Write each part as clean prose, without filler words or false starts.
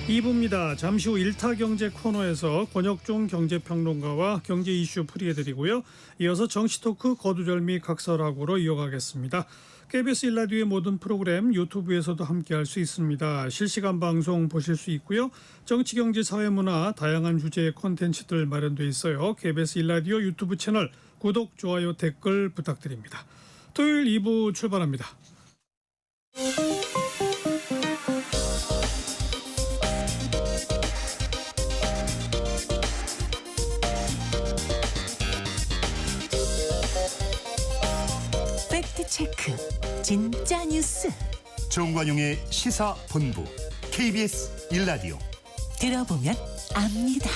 2부입니다. 잠시 후 일타경제 코너에서 권혁종 경제평론가와 경제 이슈 풀이해드리고요. 이어서 정치토크 거두절미 각설하고로 이어가겠습니다. KBS 1라디오의 모든 프로그램 유튜브에서도 함께할 수 있습니다. 실시간 방송 보실 수 있고요. 정치, 경제, 사회문화 다양한 주제의 콘텐츠들 마련되어 있어요. KBS 1라디오 유튜브 채널 구독, 좋아요, 댓글 부탁드립니다. 토요일 2부 출발합니다. 체크 진짜 뉴스 정관용의 시사본부 KBS 1라디오 들어보면 압니다.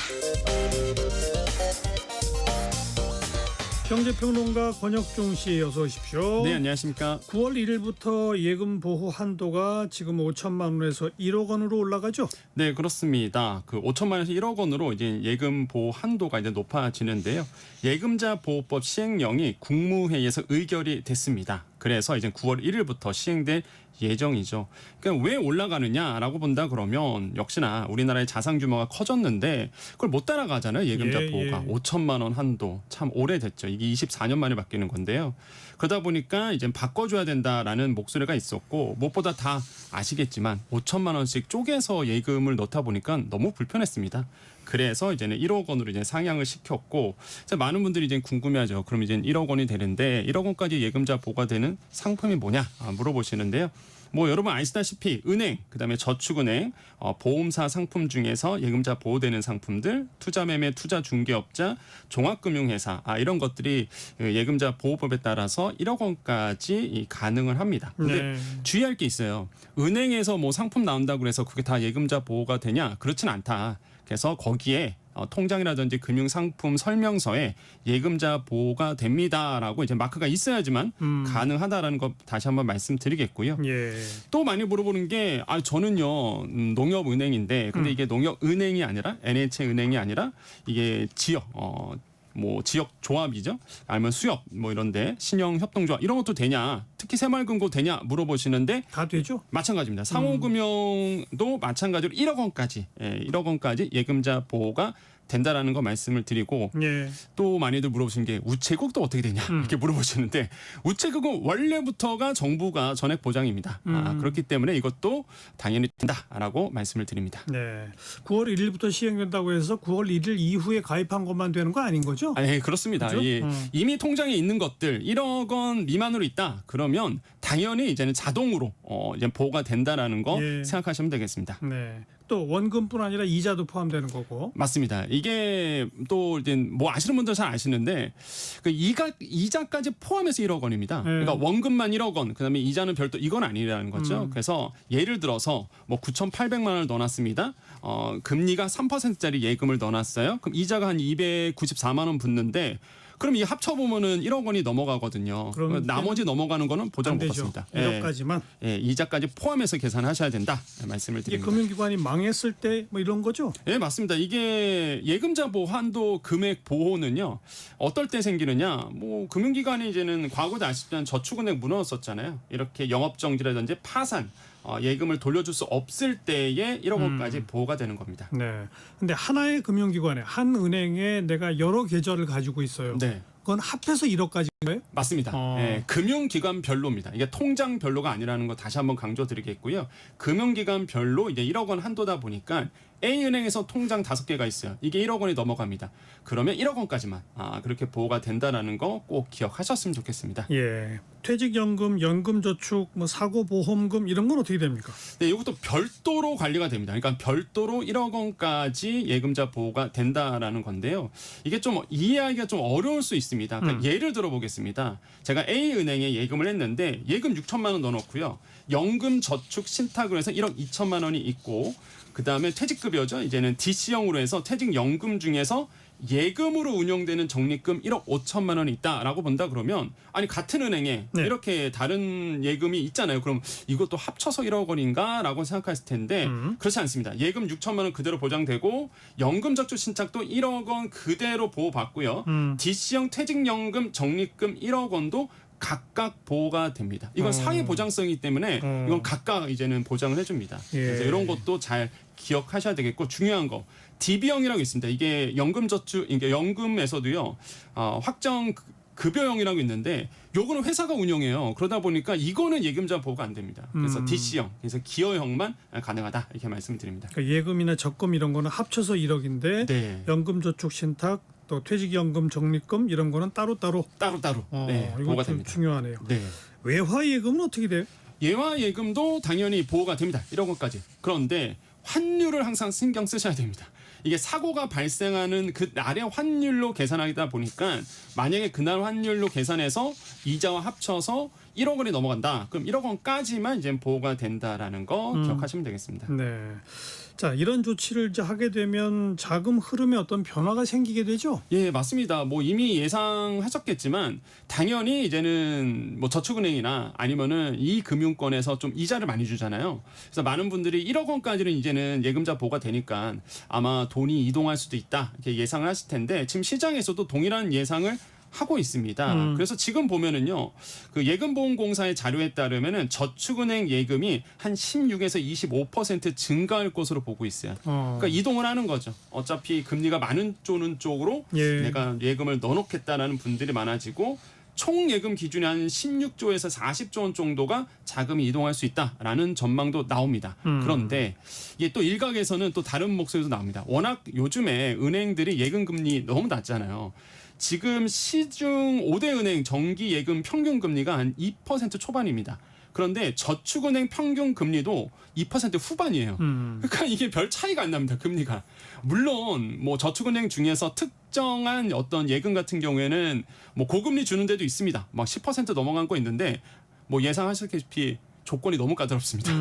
경제평론가 권혁종 씨 어서 오십시오. 네, 안녕하십니까. 9월 1일부터 예금 보호 한도가 지금 5천만 원에서 1억 원으로 올라가죠? 네, 그렇습니다. 그 5천만 원에서 1억 원으로 이제 예금 보호 한도가 이제 높아지는데요. 예금자 보호법 시행령이 국무회의에서 의결이 됐습니다. 그래서 이제 9월 1일부터 시행될 예정이죠. 그러니까 왜 올라가느냐라고 본다 그러면 역시나 우리나라의 자산 규모가 커졌는데 그걸 못 따라가잖아요. 예금자 보호가 5천만 원 한도 참 오래됐죠. 이게 24년 만에 바뀌는 건데요. 그러다 보니까 이제 바꿔줘야 된다라는 목소리가 있었고 무엇보다 다 아시겠지만 5천만 원씩 쪼개서 예금을 넣다 보니까 너무 불편했습니다. 그래서 이제는 1억 원으로 이제 상향을 시켰고 많은 분들이 이제 궁금해하죠. 그럼 이제 1억 원이 되는데 1억 원까지 예금자 보호가 되는 상품이 뭐냐 물어보시는데요. 뭐 여러분 아시다시피 은행, 그다음에 저축은행, 보험사 상품 중에서 예금자 보호되는 상품들, 투자매매, 투자중개업자, 종합금융회사 이런 것들이 예금자 보호법에 따라서 1억 원까지 가능을 합니다. 근데 주의할 게 있어요. 은행에서 뭐 상품 나온다고 해서 그게 다 예금자 보호가 되냐? 그렇진 않다. 그래서 거기에 통장이라든지 금융상품 설명서에 예금자 보호가 됩니다라고 이제 마크가 있어야지만 가능하다라는 거 다시 한번 말씀드리겠고요. 또 많이 물어보는 게 저는요 농협은행인데 근데 이게 농협은행이 아니라 NH은행이 아니라 이게 지역 뭐 지역 조합이죠. 아니면 수협 뭐 이런데 신형 협동조합 이런 것도 되냐? 특히 새마을금고 되냐 물어보시는데 다 되죠. 마찬가지입니다. 상호금융도 마찬가지로 1억 원까지 1억 원까지 예금자 보호가 된다라는 거 말씀을 드리고 또 많이들 물어보시는 게 우체국도 어떻게 되냐 이렇게 물어보시는데 우체국은 원래부터가 정부가 전액 보장입니다. 그렇기 때문에 이것도 당연히 된다라고 말씀을 드립니다. 네, 9월 1일부터 시행된다고 해서 9월 1일 이후에 가입한 것만 되는 거 아닌 거죠? 네, 그렇습니다. 그렇죠? 예, 이미 통장에 있는 것들 1억 원 미만으로 있다. 그러면 당연히 이제는 자동으로 이제 보호가 된다라는 거 생각하시면 되겠습니다. 네. 또 원금뿐 아니라 이자도 포함되는 거고. 맞습니다. 이게 또 이제 뭐 아시는 분들 잘 아시는데 그 이자까지 포함해서 1억 원입니다. 그러니까 원금만 1억 원, 그다음에 이자는 별도 이건 아니라는 거죠. 그래서 예를 들어서 뭐 9,800만 원을 넣어놨습니다. 금리가 3%짜리 예금을 넣어놨어요. 그럼 이자가 한 294만 원 붙는데. 그럼 이 합쳐보면은 1억 원이 넘어가거든요. 나머지 넘어가는 거는 보장 못 받습니다. 1억까지만. 이자까지 포함해서 계산하셔야 된다 말씀을 드립니다. 이게 금융기관이 망했을 때 뭐 이런 거죠? 네, 맞습니다. 이게 예금자 보호 한도 금액 보호는요. 어떨 때 생기느냐. 뭐 금융기관이 이제는 과거도 아시지만 저축은행 무너졌었잖아요. 이렇게 영업정지라든지 파산. 예금을 돌려줄 수 없을 때에 1억 원까지 보호가 되는 겁니다. 네. 근데 하나의 금융기관에 한 은행에 내가 여러 계좌를 가지고 있어요. 네. 그건 합해서 1억까지인가요? 맞습니다. 네, 금융기관별로입니다. 이게 통장별로가 아니라는 거 다시 한번 강조드리겠고요. 금융기관별로 이제 1억 원 한도다 보니까 A은행에서 통장 5개가 있어요. 이게 1억 원이 넘어갑니다. 그러면 1억 원까지만 그렇게 보호가 된다는 거 꼭 기억하셨으면 좋겠습니다. 예. 퇴직연금, 연금저축, 뭐 사고보험금 이런 건 어떻게 됩니까? 네, 이것도 별도로 관리가 됩니다. 그러니까 별도로 1억 원까지 예금자 보호가 된다라는 건데요. 이게 좀 이해하기가 좀 어려울 수 있습니다. 그러니까 예를 들어 보겠습니다. 제가 A은행에 예금을 했는데 예금 6천만 원 넣어놓고요. 연금저축 신탁으로 해서 1억 2천만 원이 있고 그다음에 퇴직급여죠. 이제는 DC형으로 해서 퇴직연금 중에서 예금으로 운영되는 적립금 1억 5천만 원이 있다라고 본다 그러면 아니 같은 은행에 이렇게 다른 예금이 있잖아요. 그럼 이것도 합쳐서 1억 원인가라고 생각하실 텐데 그렇지 않습니다. 예금 6천만 원 그대로 보장되고 연금저축 신탁도 1억 원 그대로 보호받고요. DC형 퇴직연금 적립금 1억 원도 각각 보호가 됩니다. 이건 사회 보장성이기 때문에 이건 각각 이제는 보장을 해줍니다. 예. 그래서 이런 것도 잘 기억하셔야 되겠고 중요한 거 DB형이라고 있습니다. 이게 연금저축, 이게 연금에서도요 확정 급여형이라고 있는데 요거는 회사가 운영해요. 그러다 보니까 이거는 예금자 보호가 안 됩니다. 그래서 DC형, 그래서 기여형만 가능하다 이렇게 말씀드립니다. 그러니까 예금이나 적금 이런 거는 합쳐서 1억인데 네. 연금저축신탁 또 퇴직연금 적립금 이런 거는 따로따로 따로 네, 이거 보호가 좀 됩니다. 중요하네요. 네. 외화예금은 어떻게 돼요? 예와 예금도 당연히 보호가 됩니다. 1억원까지. 그런데 환율을 항상 신경 쓰셔야 됩니다. 이게 사고가 발생하는 그 날의 환율로 계산하다 보니까 만약에 그날 환율로 계산해서 이자와 합쳐서 1억 원이 넘어간다. 그럼 1억 원까지만 이제 보호가 된다라는 거 기억하시면 되겠습니다. 네. 자, 이런 조치를 이제 하게 되면 자금 흐름에 어떤 변화가 생기게 되죠? 예, 맞습니다. 뭐 이미 예상하셨겠지만 당연히 이제는 뭐 저축은행이나 아니면은 이 금융권에서 좀 이자를 많이 주잖아요. 그래서 많은 분들이 1억 원까지는 이제는 예금자 보호가 되니까 아마 돈이 이동할 수도 있다 이렇게 예상을 하실 텐데 지금 시장에서도 동일한 예상을 하고 있습니다. 그래서 지금 보면은요, 그 예금보험공사의 자료에 따르면은 저축은행 예금이 한 16에서 25% 증가할 것으로 보고 있어요. 그러니까 이동을 하는 거죠. 어차피 금리가 많은 쪽으로 예. 내가 예금을 넣어놓겠다라는 분들이 많아지고 총 예금 기준이 한 16조에서 40조 원 정도가 자금이 이동할 수 있다라는 전망도 나옵니다. 그런데 이게 또 일각에서는 또 다른 목소리도 나옵니다. 워낙 요즘에 은행들이 예금 금리 너무 낮잖아요. 지금 시중 5대 은행 정기 예금 평균 금리가 한 2% 초반입니다. 그런데 저축은행 평균 금리도 2% 후반이에요. 그러니까 이게 별 차이가 안 납니다. 금리가. 물론 뭐 저축은행 중에서 특정한 어떤 예금 같은 경우에는 뭐 고금리 주는 데도 있습니다. 막 10% 넘어간 거 있는데 뭐 예상하셨다시피 조건이 너무 까다롭습니다.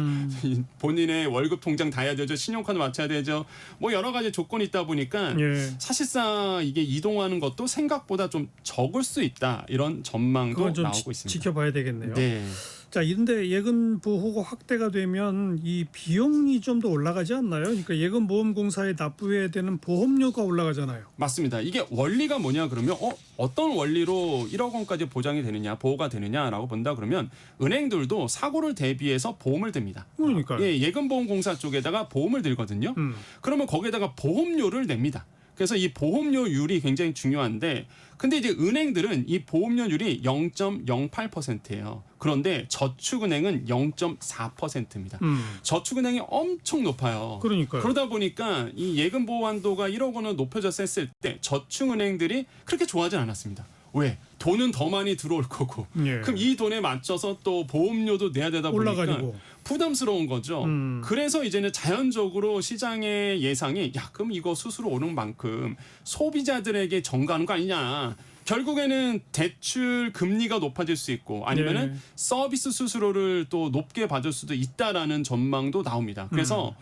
본인의 월급 통장 다 해야 되죠. 신용카드 맞춰야 되죠. 뭐 여러 가지 조건이 있다 보니까 예. 사실상 이게 이동하는 것도 생각보다 좀 적을 수 있다. 이런 전망도 그건 좀 나오고 있습니다. 지켜봐야 되겠네요. 네. 자, 이런데 예금 보호가 확대가 되면 이 비용이 좀 더 올라가지 않나요? 그러니까 예금보험공사에 납부해야 되는 보험료가 올라가잖아요. 맞습니다. 이게 원리가 뭐냐 그러면 어떤 원리로 1억 원까지 보장이 되느냐 보호가 되느냐라고 본다 그러면 은행들도 사고를 대비해서 보험을 듭니다. 그러니까요. 예, 예금보험공사 쪽에다가 보험을 들거든요. 그러면 거기에다가 보험료를 냅니다. 그래서 이 보험료율이 굉장히 중요한데 근데 이제 은행들은 이 보험료율이 0.08%예요. 그런데 저축은행은 0.4%입니다. 저축은행이 엄청 높아요. 그러니까요. 그러다 보니까 이 예금 보호 한도가 1억 원을 높여졌을 때 저축은행들이 그렇게 좋아하진 않았습니다. 왜? 돈은 더 많이 들어올 거고 예. 그럼 이 돈에 맞춰서 또 보험료도 내야 되다 보니까 올라가지고. 부담스러운 거죠. 그래서 이제는 자연적으로 시장의 예상이 야 그럼 이거 수수료 오른 만큼 소비자들에게 전가하는 거 아니냐. 결국에는 대출 금리가 높아질 수 있고 아니면은 네. 서비스 수수료를 또 높게 받을 수도 있다라는 전망도 나옵니다. 그래서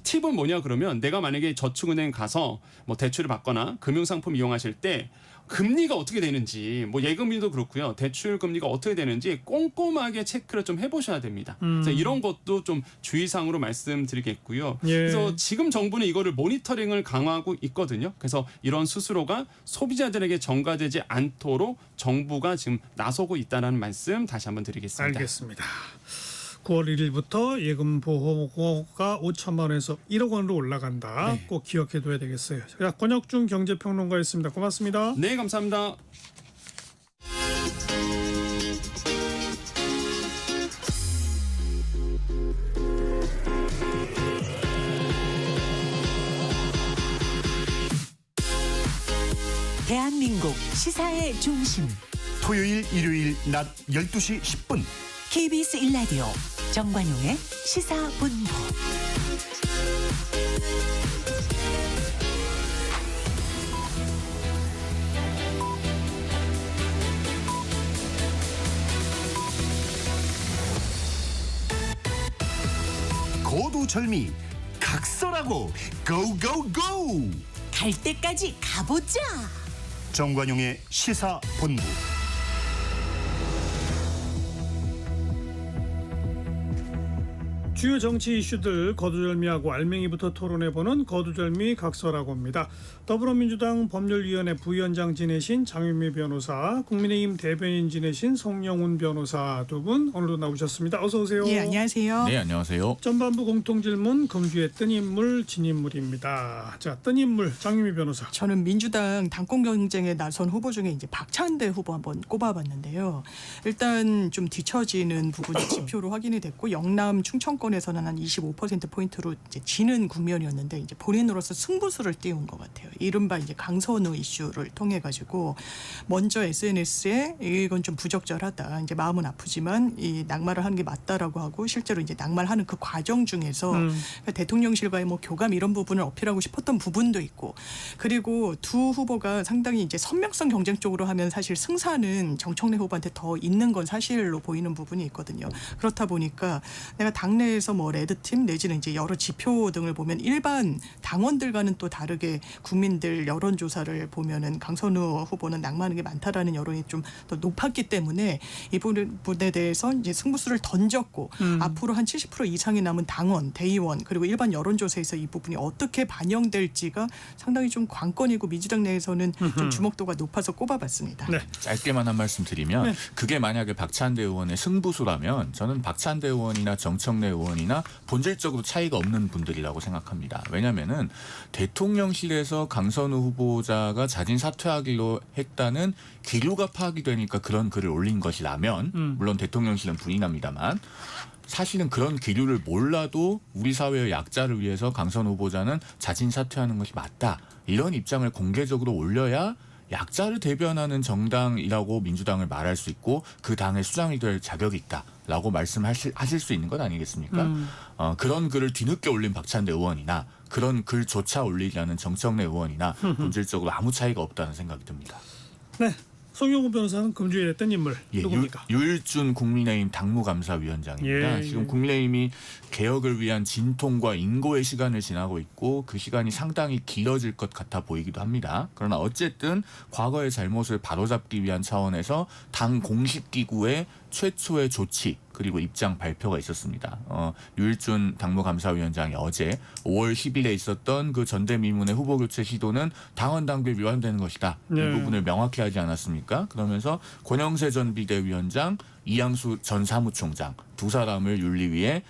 팁은 뭐냐 그러면 내가 만약에 저축은행 가서 뭐 대출을 받거나 금융상품 이용하실 때 금리가 어떻게 되는지 뭐 예금리도 그렇고요. 대출 금리가 어떻게 되는지 꼼꼼하게 체크를 좀 해보셔야 됩니다. 그래서 이런 것도 좀 주의사항으로 말씀드리겠고요. 예. 그래서 지금 정부는 이거를 모니터링을 강화하고 있거든요. 그래서 이런 수수료가 소비자들에게 전가되지 않도록 정부가 지금 나서고 있다는 말씀 다시 한번 드리겠습니다. 알겠습니다. 9월 1일부터 예금 보호가 5천만 원에서 1억 원으로 올라간다. 네. 꼭 기억해둬야 되겠어요. 자, 권혁중 경제평론가였습니다. 고맙습니다. 네, 감사합니다. 대한민국 시사의 중심 토요일 일요일 낮 12시 10분 KBS 1라디오 정관용의 시사본부. 고두절미 각설하고 고고고 갈 때까지 가보자. 정관용의 시사본부. 주요 정치 이슈들 거두절미하고 알맹이부터 토론해보는 거두절미 각서라고 합니다. 더불어민주당 법률위원회 부위원장 지내신 장윤미 변호사, 국민의힘 대변인 지내신 송영훈 변호사 두 분 오늘도 나오셨습니다. 어서 오세요. 예, 안녕하세요. 네, 안녕하세요. 전반부 공통질문 금주의 뜬 인물 진인물입니다. 자, 뜬 인물 장윤미 변호사. 저는 민주당 당권 경쟁에 나선 후보 중에 이제 박찬대 후보 한번 꼽아봤는데요. 일단 좀 뒤처지는 부분이 지표로 확인이 됐고 영남 충청권에서는 한 25%포인트로 이제 지는 국면이었는데 이제 본인으로서 승부수를 띄운 것 같아요. 이른바 이제 강선우 이슈를 통해 가지고 먼저 SNS에 이건 좀 부적절하다. 이제 마음은 아프지만 이 낙마를 하는 게 맞다라고 하고 실제로 이제 낙마를 하는 그 과정 중에서 그러니까 대통령실과의 뭐 교감 이런 부분을 어필하고 싶었던 부분도 있고 그리고 두 후보가 상당히 이제 선명성 경쟁 쪽으로 하면 사실 승산은 정청래 후보한테 더 있는 건 사실로 보이는 부분이 있거든요. 그렇다 보니까 내가 당내에서 뭐 레드팀 내지는 이제 여러 지표 등을 보면 일반 당원들과는 또 다르게 국민들 여론조사를 보면은 강선우 후보는 낙마하는 게 많다라는 여론이 좀 더 높았기 때문에 이 부분에 대해서 이제 승부수를 던졌고 앞으로 한 70% 이상이 남은 당원, 대의원 그리고 일반 여론조사에서 이 부분이 어떻게 반영될지가 상당히 좀 관건이고 민주당 내에서는 좀 주목도가 높아서 꼽아봤습니다. 네. 짧게만 한 말씀 드리면 네. 그게 만약에 박찬대 의원의 승부수라면 저는 박찬대 의원이나 정청래 의원이나 본질적으로 차이가 없는 분들이라고 생각합니다. 왜냐하면은 대통령실에서 강선우 후보자가 자진 사퇴하기로 했다는 기류가 파악이 되니까 그런 글을 올린 것이라면 물론 대통령실은 부인합니다만 사실은 그런 기류를 몰라도 우리 사회의 약자를 위해서 강선우 후보자는 자진 사퇴하는 것이 맞다. 이런 입장을 공개적으로 올려야 약자를 대변하는 정당이라고 민주당을 말할 수 있고 그 당의 수장이 될 자격이 있다라고 말씀하실 수 있는 것 아니겠습니까? 그런 글을 뒤늦게 올린 박찬대 의원이나 그런 글조차 올리지 않은 정청래 의원이나 본질적으로 아무 차이가 없다는 생각이 듭니다. 네. 송영훈 변호사는 금주의 뜬 인물 예, 누굽니까? 유일준 국민의힘 당무감사위원장입니다. 예, 지금 국민의힘이 개혁을 위한 진통과 인고의 시간을 지나고 있고 그 시간이 상당히 길어질 것 같아 보이기도 합니다. 그러나 어쨌든 과거의 잘못을 바로잡기 위한 차원에서 당 공식기구의 최초의 조치 그리고 입장 발표가 있었습니다. 유일준 당무감사위원장이 어제 5월 10일에 있었던 그 전대미문의 후보 교체 시도는 당원 당규에 위반되는 것이다. 네. 이 부분을 명확히 하지 않았습니까? 그러면서 권영세 전 비대위원장, 이양수 전 사무총장 두 사람을 윤리위에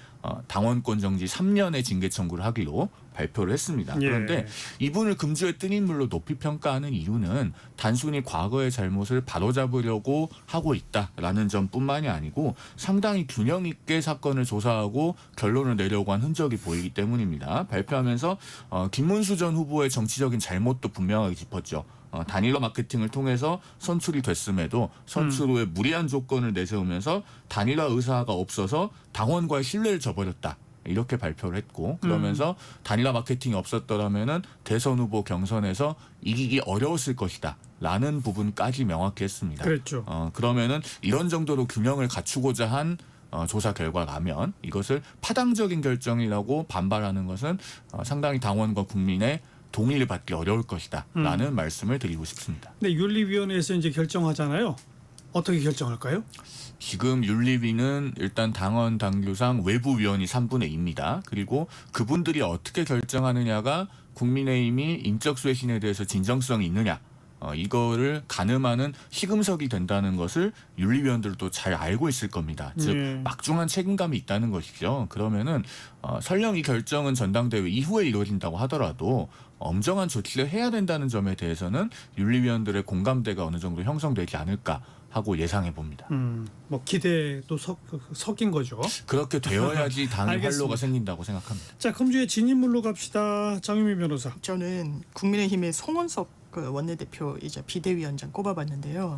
당원권 정지 3년의 징계 청구를 하기로 발표를 했습니다. 예. 그런데 이분을 금주의 뜬 인물로 높이 평가하는 이유는 단순히 과거의 잘못을 바로잡으려고 하고 있다라는 점뿐만이 아니고 상당히 균형 있게 사건을 조사하고 결론을 내려고 한 흔적이 보이기 때문입니다. 발표하면서 김문수 전 후보의 정치적인 잘못도 분명하게 짚었죠. 단일화 마케팅을 통해서 선출이 됐음에도 선출 후에 무리한 조건을 내세우면서 단일화 의사가 없어서 당원과의 신뢰를 저버렸다. 이렇게 발표를 했고 그러면서 단일화 마케팅이 없었더라면은 대선 후보 경선에서 이기기 어려웠을 것이다. 라는 부분까지 명확히 했습니다. 그랬죠. 그러면은 이런 정도로 균형을 갖추고자 한 조사 결과라면 이것을 파당적인 결정이라고 반발하는 것은 상당히 당원과 국민의 동의를 받기 어려울 것이다. 라는 말씀을 드리고 싶습니다. 네, 윤리위원회에서 이제 결정하잖아요. 어떻게 결정할까요? 지금 윤리위는 일단 당원 당규상 외부 위원이 3분의 2입니다. 그리고 그분들이 어떻게 결정하느냐가 국민의힘이 인적 쇄신에 대해서 진정성이 있느냐 이거를 가늠하는 시금석이 된다는 것을 윤리위원들도 잘 알고 있을 겁니다. 즉 막중한 책임감이 있다는 것이죠. 그러면은 설령 이 결정은 전당대회 이후에 이루어진다고 하더라도 엄정한 조치를 해야 된다는 점에 대해서는 윤리위원들의 공감대가 어느 정도 형성되지 않을까 하고 예상해 봅니다. 뭐 기대도 섞인 거죠. 그렇게 되어야지 당의 알겠습니다. 활로가 생긴다고 생각합니다. 자, 금주의 진인물로 갑시다. 장윤미 변호사. 저는 국민의힘의 송원석 그 원내대표이자 비대위원장 꼽아봤는데요.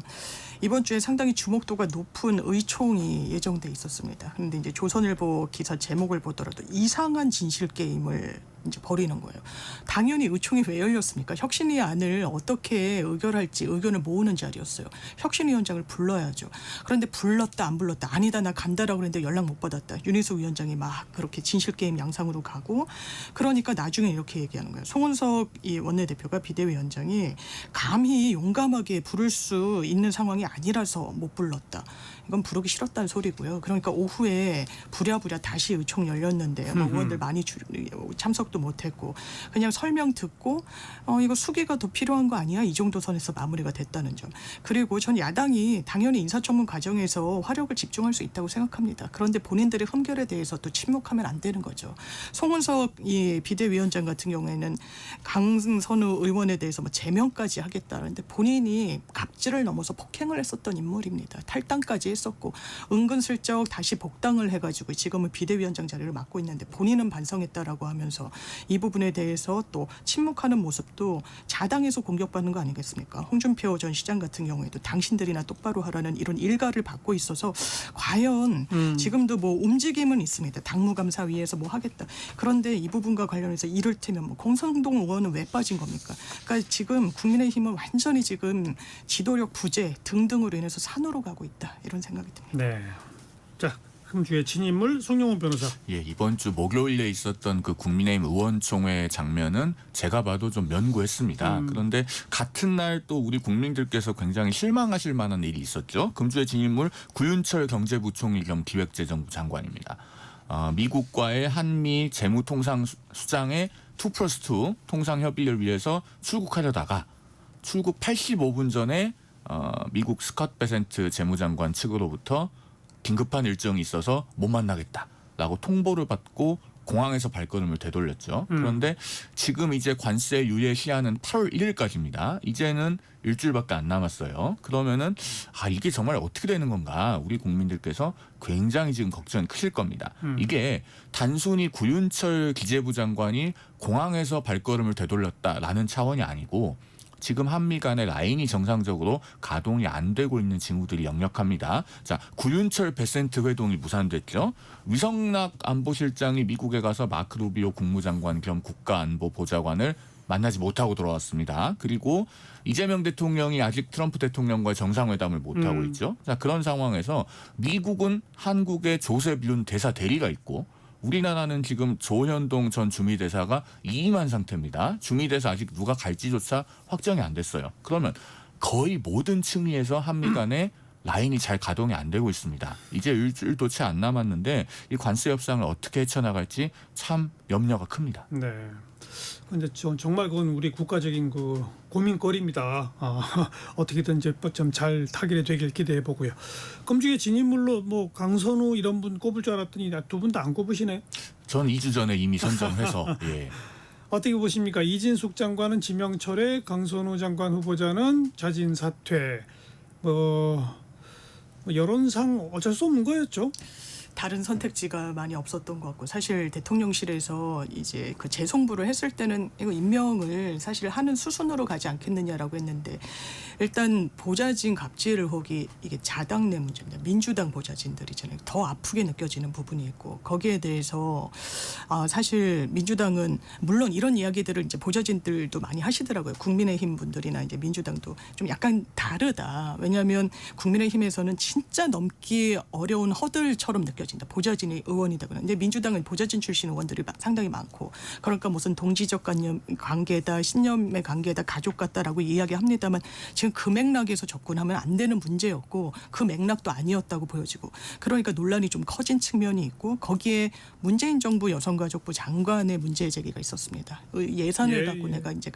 이번 주에 상당히 주목도가 높은 의총이 예정돼 있었습니다. 그런데 이제 조선일보 기사 제목을 보더라도 이상한 진실 게임을 이제 벌이는 거예요. 당연히 의총이 왜 열렸습니까? 혁신위 안을 어떻게 의결할지 의견을 모으는 자리였어요. 혁신위원장을 불러야죠. 그런데 불렀다 안 불렀다 아니다 나 간다라고 그랬는데 연락 못 받았다. 윤희수 위원장이 막 그렇게 진실 게임 양상으로 가고 그러니까 나중에 이렇게 얘기하는 거예요. 송원석 이 원내대표가 비대위원장이 감히 용감하게 부를 수 있는 상황이 아니라서 못 불렀다. 이건 부르기 싫었다는 소리고요. 그러니까 오후에 부랴부랴 다시 의총 열렸는데 뭐 의원들 많이 참석도 못했고 그냥 설명 듣고 이거 수기가 더 필요한 거 아니야? 이 정도 선에서 마무리가 됐다는 점. 그리고 전 야당이 당연히 인사청문 과정에서 화력을 집중할 수 있다고 생각합니다. 그런데 본인들의 흠결에 대해서 또 침묵하면 안 되는 거죠. 송은석 이 비대위원장 같은 경우에는 강선우 의원에 대해서 뭐 제명까지 하겠다는데 본인이 갑질을 넘어서 폭행을 했었던 인물입니다. 탈당까지 했었고 은근슬쩍 다시 복당을 해가지고 지금은 비대위원장 자리를 맡고 있는데 본인은 반성했다라고 하면서 이 부분에 대해서 또 침묵하는 모습도 자당에서 공격받는 거 아니겠습니까? 홍준표 전 시장 같은 경우에도 당신들이나 똑바로 하라는 이런 일가를 받고 있어서 과연 지금도 뭐 움직임은 있습니다. 당무감사위에서 뭐 하겠다. 그런데 이 부분과 관련해서 이를테면 뭐 공성동 의원은 왜 빠진 겁니까? 그러니까 지금 국민의힘은 완전히 지금 지도력 부재 등등으로 인해서 산으로 가고 있다. 이런 생각이 듭니다. 네. 자, 그럼 주의 진인물 송영훈 변호사. 예, 이번 주 목요일에 있었던 그 국민의힘 의원총회 장면은 제가 봐도 좀 면구했습니다. 그런데 같은 날 또 우리 국민들께서 굉장히 실망하실 만한 일이 있었죠. 금주의 진인물 구윤철 경제부총리 겸 기획재정부 장관입니다. 미국과의 한미 재무통상수장의 2+2 통상협의를 위해서 출국하려다가 출국 85분 전에 미국 스캇 베센트 재무장관 측으로부터 긴급한 일정이 있어서 못 만나겠다라고 통보를 받고 공항에서 발걸음을 되돌렸죠. 그런데 지금 이제 관세 유예 시한은 8월 1일까지입니다. 이제는 일주일밖에 안 남았어요. 그러면은 이게 정말 어떻게 되는 건가? 우리 국민들께서 굉장히 지금 걱정이 크실 겁니다. 이게 단순히 구윤철 기재부 장관이 공항에서 발걸음을 되돌렸다라는 차원이 아니고 지금 한미 간의 라인이 정상적으로 가동이 안 되고 있는 징후들이 역력합니다. 자, 구윤철 베센트 회동이 무산됐죠. 위성락 안보실장이 미국에 가서 마크 루비오 국무장관 겸 국가안보보좌관을 만나지 못하고 돌아왔습니다. 그리고 이재명 대통령이 아직 트럼프 대통령과의 정상회담을 못하고 있죠. 자, 그런 상황에서 미국은 한국의 조셉 윤 대사 대리가 있고 우리나라는 지금 조현동 전 주미대사가 이임한 상태입니다. 주미대사 아직 누가 갈지조차 확정이 안 됐어요. 그러면 거의 모든 층위에서 한미 간의 라인이 잘 가동이 안 되고 있습니다. 이제 일주일도 채 안 남았는데 이 관세 협상을 어떻게 헤쳐나갈지 참 염려가 큽니다. 네. 근데 정말 그건 우리 국가적인 그 고민거리입니다. 어떻게든 좀 잘 타결이 되길 기대해 보고요. 금주의 진인물로 뭐 강선우 이런 분 꼽을 줄 알았더니 두 분 다 안 꼽으시네. 전 2주 전에 이미 선정해서 예. 어떻게 보십니까? 이진숙 장관은 지명철에, 강선우 장관 후보자는 자진 사퇴. 여론상 어쩔 수 없는 거였죠. 다른 선택지가 많이 없었던 것 같고 사실 대통령실에서 이제 그 재송부를 했을 때는 이거 임명을 사실 하는 수순으로 가지 않겠느냐라고 했는데 일단 보좌진 갑질 의혹이 이게 자당 내 문제입니다. 민주당 보좌진들이잖아요. 더 아프게 느껴지는 부분이 있고 거기에 대해서 사실 민주당은 물론 이런 이야기들을 이제 보좌진들도 많이 하시더라고요. 국민의힘 분들이나 이제 민주당도 좀 약간 다르다. 왜냐하면 국민의힘에서는 진짜 넘기 어려운 허들처럼 느껴집니다. 보좌진이 의원이다 그러는데 민주당은 보좌진 출신 의원들이 상당히 많고 그러니까 무슨 동지적 관계다 신념의 관계다 가족 같다라고 이야기합니다만 지금 그 맥락에서 접근하면 안 되는 문제였고 그 맥락도 아니었다고 보여지고 그러니까 논란이 좀 커진 측면이 있고 거기에 문재인 정부 여성가족부 장관의 문제 제기가 있었습니다. 예산을 갖고 내가 이제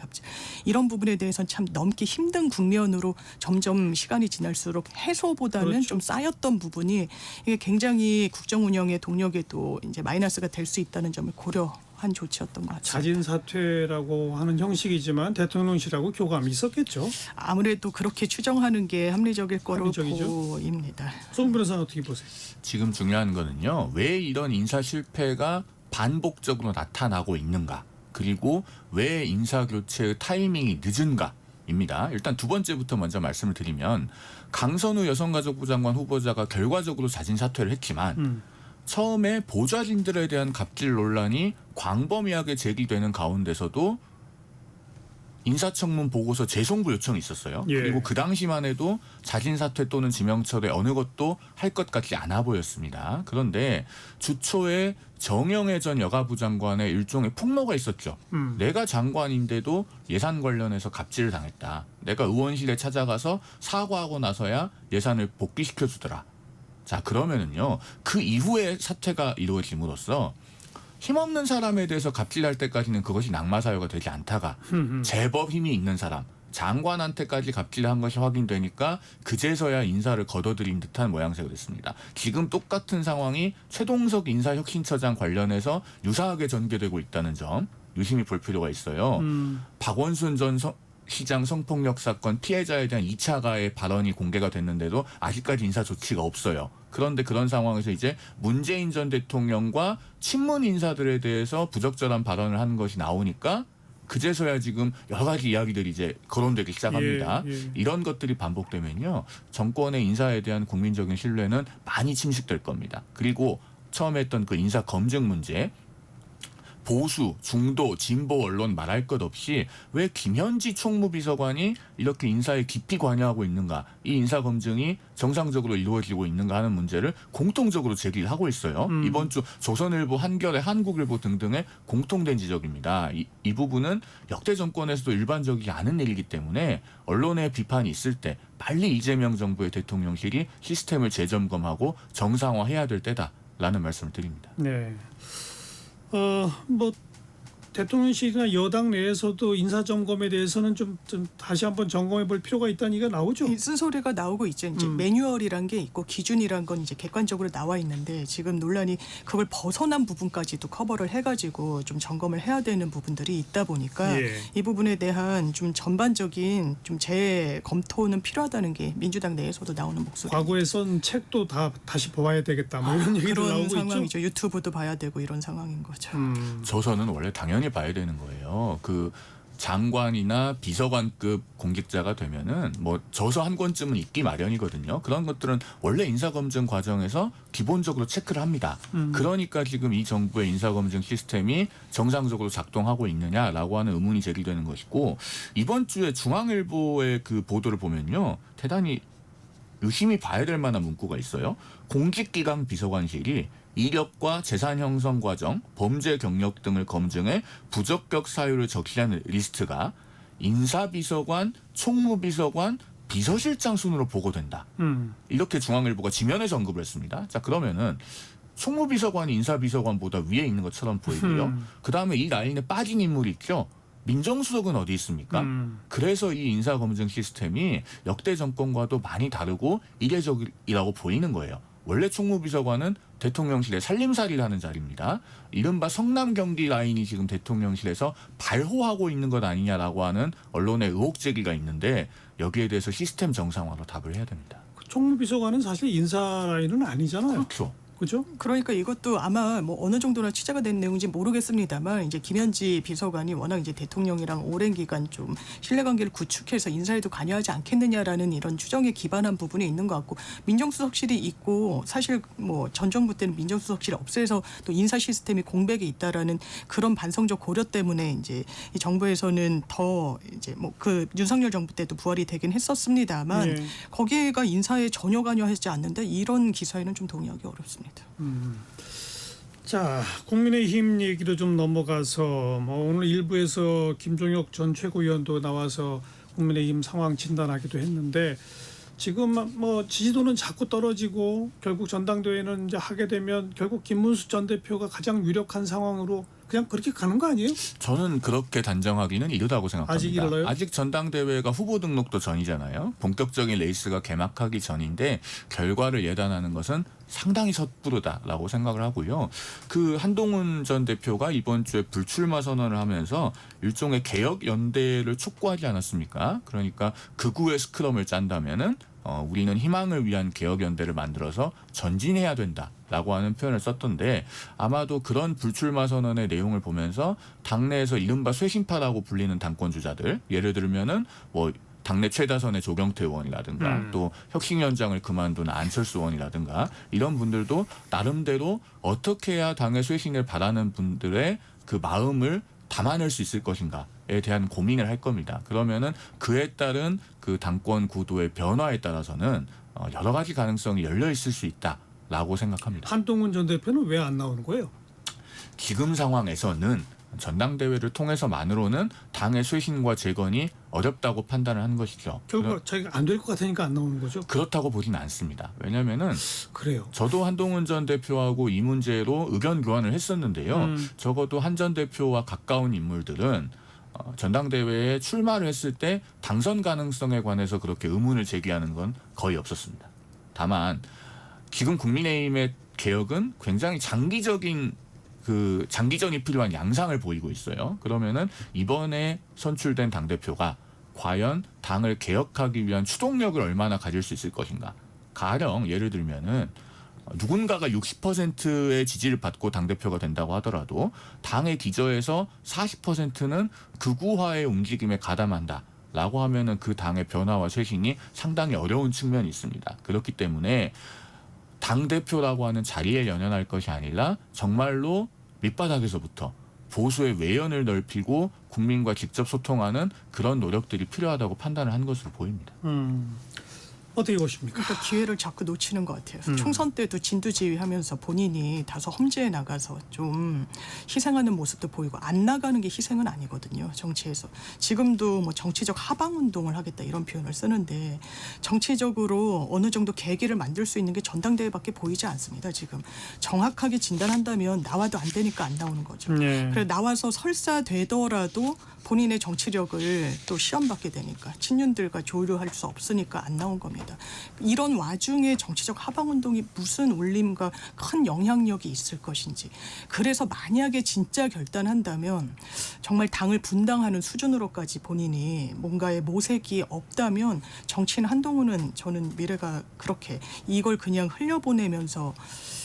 이런 부분에 대해서는 참 넘기 힘든 국면으로 점점 시간이 지날수록 해소보다는 그렇죠. 좀 쌓였던 부분이 이게 굉장히 국정 운영의 동력에도 이제 마이너스가 될 수 있다는 점을 고려한 조치였던 것 같습니다. 자진 사퇴라고 하는 형식이지만 대통령실하고 교감이 있었겠죠. 아무래도 그렇게 추정하는 게 합리적일 거로 합리적이죠. 보입니다. 송 변호사는 어떻게 보세요? 지금 중요한 거는요. 왜 이런 인사 실패가 반복적으로 나타나고 있는가. 그리고 왜 인사 교체의 타이밍이 늦은가입니다. 일단 두 번째부터 먼저 말씀을 드리면 강선우 여성가족부 장관 후보자가 결과적으로 자진 사퇴를 했지만 처음에 보좌진들에 대한 갑질 논란이 광범위하게 제기되는 가운데서도 인사청문 보고서 재송부 요청이 있었어요. 예. 그리고 그 당시만 해도 자진 사퇴 또는 지명철회 어느 것도 할 것 같지 않아 보였습니다. 그런데 주초에 정영애 전 여가부 장관의 일종의 폭로가 있었죠. 내가 장관인데도 예산 관련해서 갑질을 당했다. 내가 의원실에 찾아가서 사과하고 나서야 예산을 복귀시켜 주더라. 자, 그러면은요. 그 이후에 사퇴가 이루어짐으로써 힘없는 사람에 대해서 갑질할 때까지는 그것이 낙마 사유가 되지 않다가 제법 힘이 있는 사람, 장관한테까지 갑질한 것이 확인되니까 그제서야 인사를 거둬들인 듯한 모양새가 됐습니다. 지금 똑같은 상황이 최동석 인사혁신처장 관련해서 유사하게 전개되고 있다는 점 유심히 볼 필요가 있어요. 박원순 전 시장 성폭력 사건 피해자에 대한 2차 가해 발언이 공개가 됐는데도 아직까지 인사 조치가 없어요. 그런데 그런 상황에서 이제 문재인 전 대통령과 친문 인사들에 대해서 부적절한 발언을 하는 것이 나오니까 그제서야 지금 여러 가지 이야기들이 이제 거론되기 시작합니다. 예. 이런 것들이 반복되면요. 정권의 인사에 대한 국민적인 신뢰는 많이 침식될 겁니다. 그리고 처음에 했던 그 인사 검증 문제, 보수, 중도, 진보 언론 말할 것 없이 왜 김현지 총무비서관이 이렇게 인사에 깊이 관여하고 있는가, 이 인사 검증이 정상적으로 이루어지고 있는가 하는 문제를 공통적으로 제기를 하고 있어요. 이번 주 조선일보, 한겨레, 한국일보 등등의 공통된 지적입니다. 이 부분은 역대 정권에서도 일반적이지 않은 일이기 때문에 언론의 비판이 있을 때 빨리 이재명 정부의 대통령실이 시스템을 재점검하고 정상화해야 될 때다라는 말씀을 드립니다. 네. 뭐 대통령실이나 여당 내에서도 인사점검에 대해서는 좀 다시 한번 점검해 볼 필요가 있다는 얘기가 나오죠. 이 쓴소리가 나오고 있죠. 이제 매뉴얼이란 게 있고 기준이란 건 이제 객관적으로 나와 있는데 지금 논란이 그걸 벗어난 부분까지도 커버를 해가지고 좀 점검을 해야 되는 부분들이 있다 보니까 예. 이 부분에 대한 좀 전반적인 좀 재검토는 필요하다는 게 민주당 내에서도 나오는 목소리. 과거에 쓴 책도 다시 보아야 되겠다. 뭐 이런 얘기도 그런 나오고 상황이죠. 있죠. 유튜브도 봐야 되고 이런 상황인 거죠. 조선은 원래 당연히 봐야 되는 거예요. 그 장관이나 비서관급 공직자가 되면은 뭐 저서 한 권쯤은 있기 마련이거든요. 그런 것들은 원래 인사검증 과정에서 기본적으로 체크를 합니다. 그러니까 지금 이 정부의 인사검증 시스템이 정상적으로 작동하고 있느냐라고 하는 의문이 제기되는 것이고, 이번 주에 중앙일보의 그 보도를 보면요. 대단히 유심히 봐야 될 만한 문구가 있어요. 공직기강 비서관실이 이력과 재산 형성 과정, 범죄 경력 등을 검증해 부적격 사유를 적시하는 리스트가 인사비서관, 총무비서관, 비서실장 순으로 보고된다. 이렇게 중앙일보가 지면에서 언급을 했습니다. 자, 그러면은 총무비서관이 인사비서관보다 위에 있는 것처럼 보이고요. 그다음에 이 라인에 빠진 인물이 있죠. 민정수석은 어디 있습니까? 그래서 이 인사검증 시스템이 역대 정권과도 많이 다르고 이례적이라고 보이는 거예요. 원래 총무비서관은 대통령실에 살림살이를 하는 자리입니다. 이른바 성남 경기 라인이 지금 대통령실에서 발호하고 있는 것 아니냐라고 하는 언론의 의혹 제기가 있는데, 여기에 대해서 시스템 정상화로 답을 해야 됩니다. 총무비서관은 사실 인사 라인은 아니잖아요. 그렇죠. 그죠? 그러니까 이것도 아마 뭐 어느 정도나 취재가 된 내용인지 모르겠습니다만 이제 김현지 비서관이 워낙 이제 대통령이랑 오랜 기간 좀 신뢰관계를 구축해서 인사에도 관여하지 않겠느냐라는 이런 추정에 기반한 부분이 있는 것 같고, 민정수석실이 있고 사실 뭐 전 정부 때는 민정수석실을 없애서 또 인사 시스템이 공백이 있다라는 그런 반성적 고려 때문에 이제 이 정부에서는 더 이제 뭐 그 윤석열 정부 때도 부활이 되긴 했었습니다만 예. 거기에가 인사에 전혀 관여하지 않는데 이런 기사에는 좀 동의하기 어렵습니다. 자, 국민의힘 얘기로 좀 넘어가서 뭐 오늘 일부에서 김종혁 전 최고위원도 나와서 국민의힘 상황 진단하기도 했는데, 지금 뭐 지지도는 자꾸 떨어지고 결국 전당대회는 이제 하게 되면 결국 김문수 전 대표가 가장 유력한 상황으로 그냥 그렇게 가는 거 아니에요? 저는 그렇게 단정하기는 이르다고 생각합니다. 아직 이르러요? 아직 전당대회가 후보 등록도 전이잖아요. 본격적인 레이스가 개막하기 전인데 결과를 예단하는 것은 상당히 섣부르다라고 생각을 하고요. 그 한동훈 전 대표가 이번 주에 불출마 선언을 하면서 일종의 개혁 연대를 촉구하지 않았습니까? 그러니까 극우의 스크럼을 짠다면은 우리는 희망을 위한 개혁 연대를 만들어서 전진해야 된다라고 하는 표현을 썼던데, 아마도 그런 불출마 선언의 내용을 보면서 당내에서 이른바 쇄신파라고 불리는 당권 주자들, 예를 들면은 뭐 당내 최다선의 조경태 의원이라든가 또 혁신위원장을 그만둔 안철수 의원이라든가 이런 분들도 나름대로 어떻게 해야 당의 쇄신을 바라는 분들의 그 마음을 담아낼 수 있을 것인가에 대한 고민을 할 겁니다. 그러면은 그에 따른 그 당권 구도의 변화에 따라서는 여러 가지 가능성이 열려 있을 수 있다라고 생각합니다. 한동훈 전 대표는 왜 안 나오는 거예요? 지금 상황에서는 전당대회를 통해서만으로는 당의 쇄신과 재건이 어렵다고 판단을 한 것이죠. 결국 자기가 안 될 것 같으니까 안 나오는 거죠. 그렇다고 보진 않습니다. 왜냐하면은 그래요. 저도 한동훈 전 대표하고 이 문제로 의견 교환을 했었는데요. 적어도 한 전 대표와 가까운 인물들은 전당대회에 출마를 했을 때 당선 가능성에 관해서 그렇게 의문을 제기하는 건 거의 없었습니다. 다만 지금 국민의힘의 개혁은 굉장히 장기전이 필요한 양상을 보이고 있어요. 그러면은 이번에 선출된 당대표가 과연 당을 개혁하기 위한 추동력을 얼마나 가질 수 있을 것인가. 가령 예를 들면은 누군가가 60%의 지지를 받고 당대표가 된다고 하더라도 당의 기저에서 40%는 극우화의 움직임에 가담한다라고 하면은 그 당의 변화와 쇄신이 상당히 어려운 측면이 있습니다. 그렇기 때문에 당대표라고 하는 자리에 연연할 것이 아니라 정말로 밑바닥에서부터 보수의 외연을 넓히고 국민과 직접 소통하는 그런 노력들이 필요하다고 판단을 한 것으로 보입니다. 어떻게 보십니까? 그러니까 기회를 자꾸 놓치는 것 같아요. 총선 때도 진두지휘하면서 본인이 다소 험지에 나가서 좀 희생하는 모습도 보이고 안 나가는 게 희생은 아니거든요. 정치에서. 지금도 뭐 정치적 하방운동을 하겠다 이런 표현을 쓰는데 정치적으로 어느 정도 계기를 만들 수 있는 게 전당대회밖에 보이지 않습니다. 지금. 정확하게 진단한다면 나와도 안 되니까 안 나오는 거죠. 네. 그래 나와서 설사 되더라도 본인의 정치력을 또 시험받게 되니까 친윤들과 조율할 수 없으니까 안 나온 겁니다. 이런 와중에 정치적 하방운동이 무슨 울림과 큰 영향력이 있을 것인지. 그래서 만약에 진짜 결단한다면 정말 당을 분당하는 수준으로까지 본인이 뭔가의 모색이 없다면 정치인 한동훈은 저는 미래가 그렇게 이걸 그냥 흘려보내면서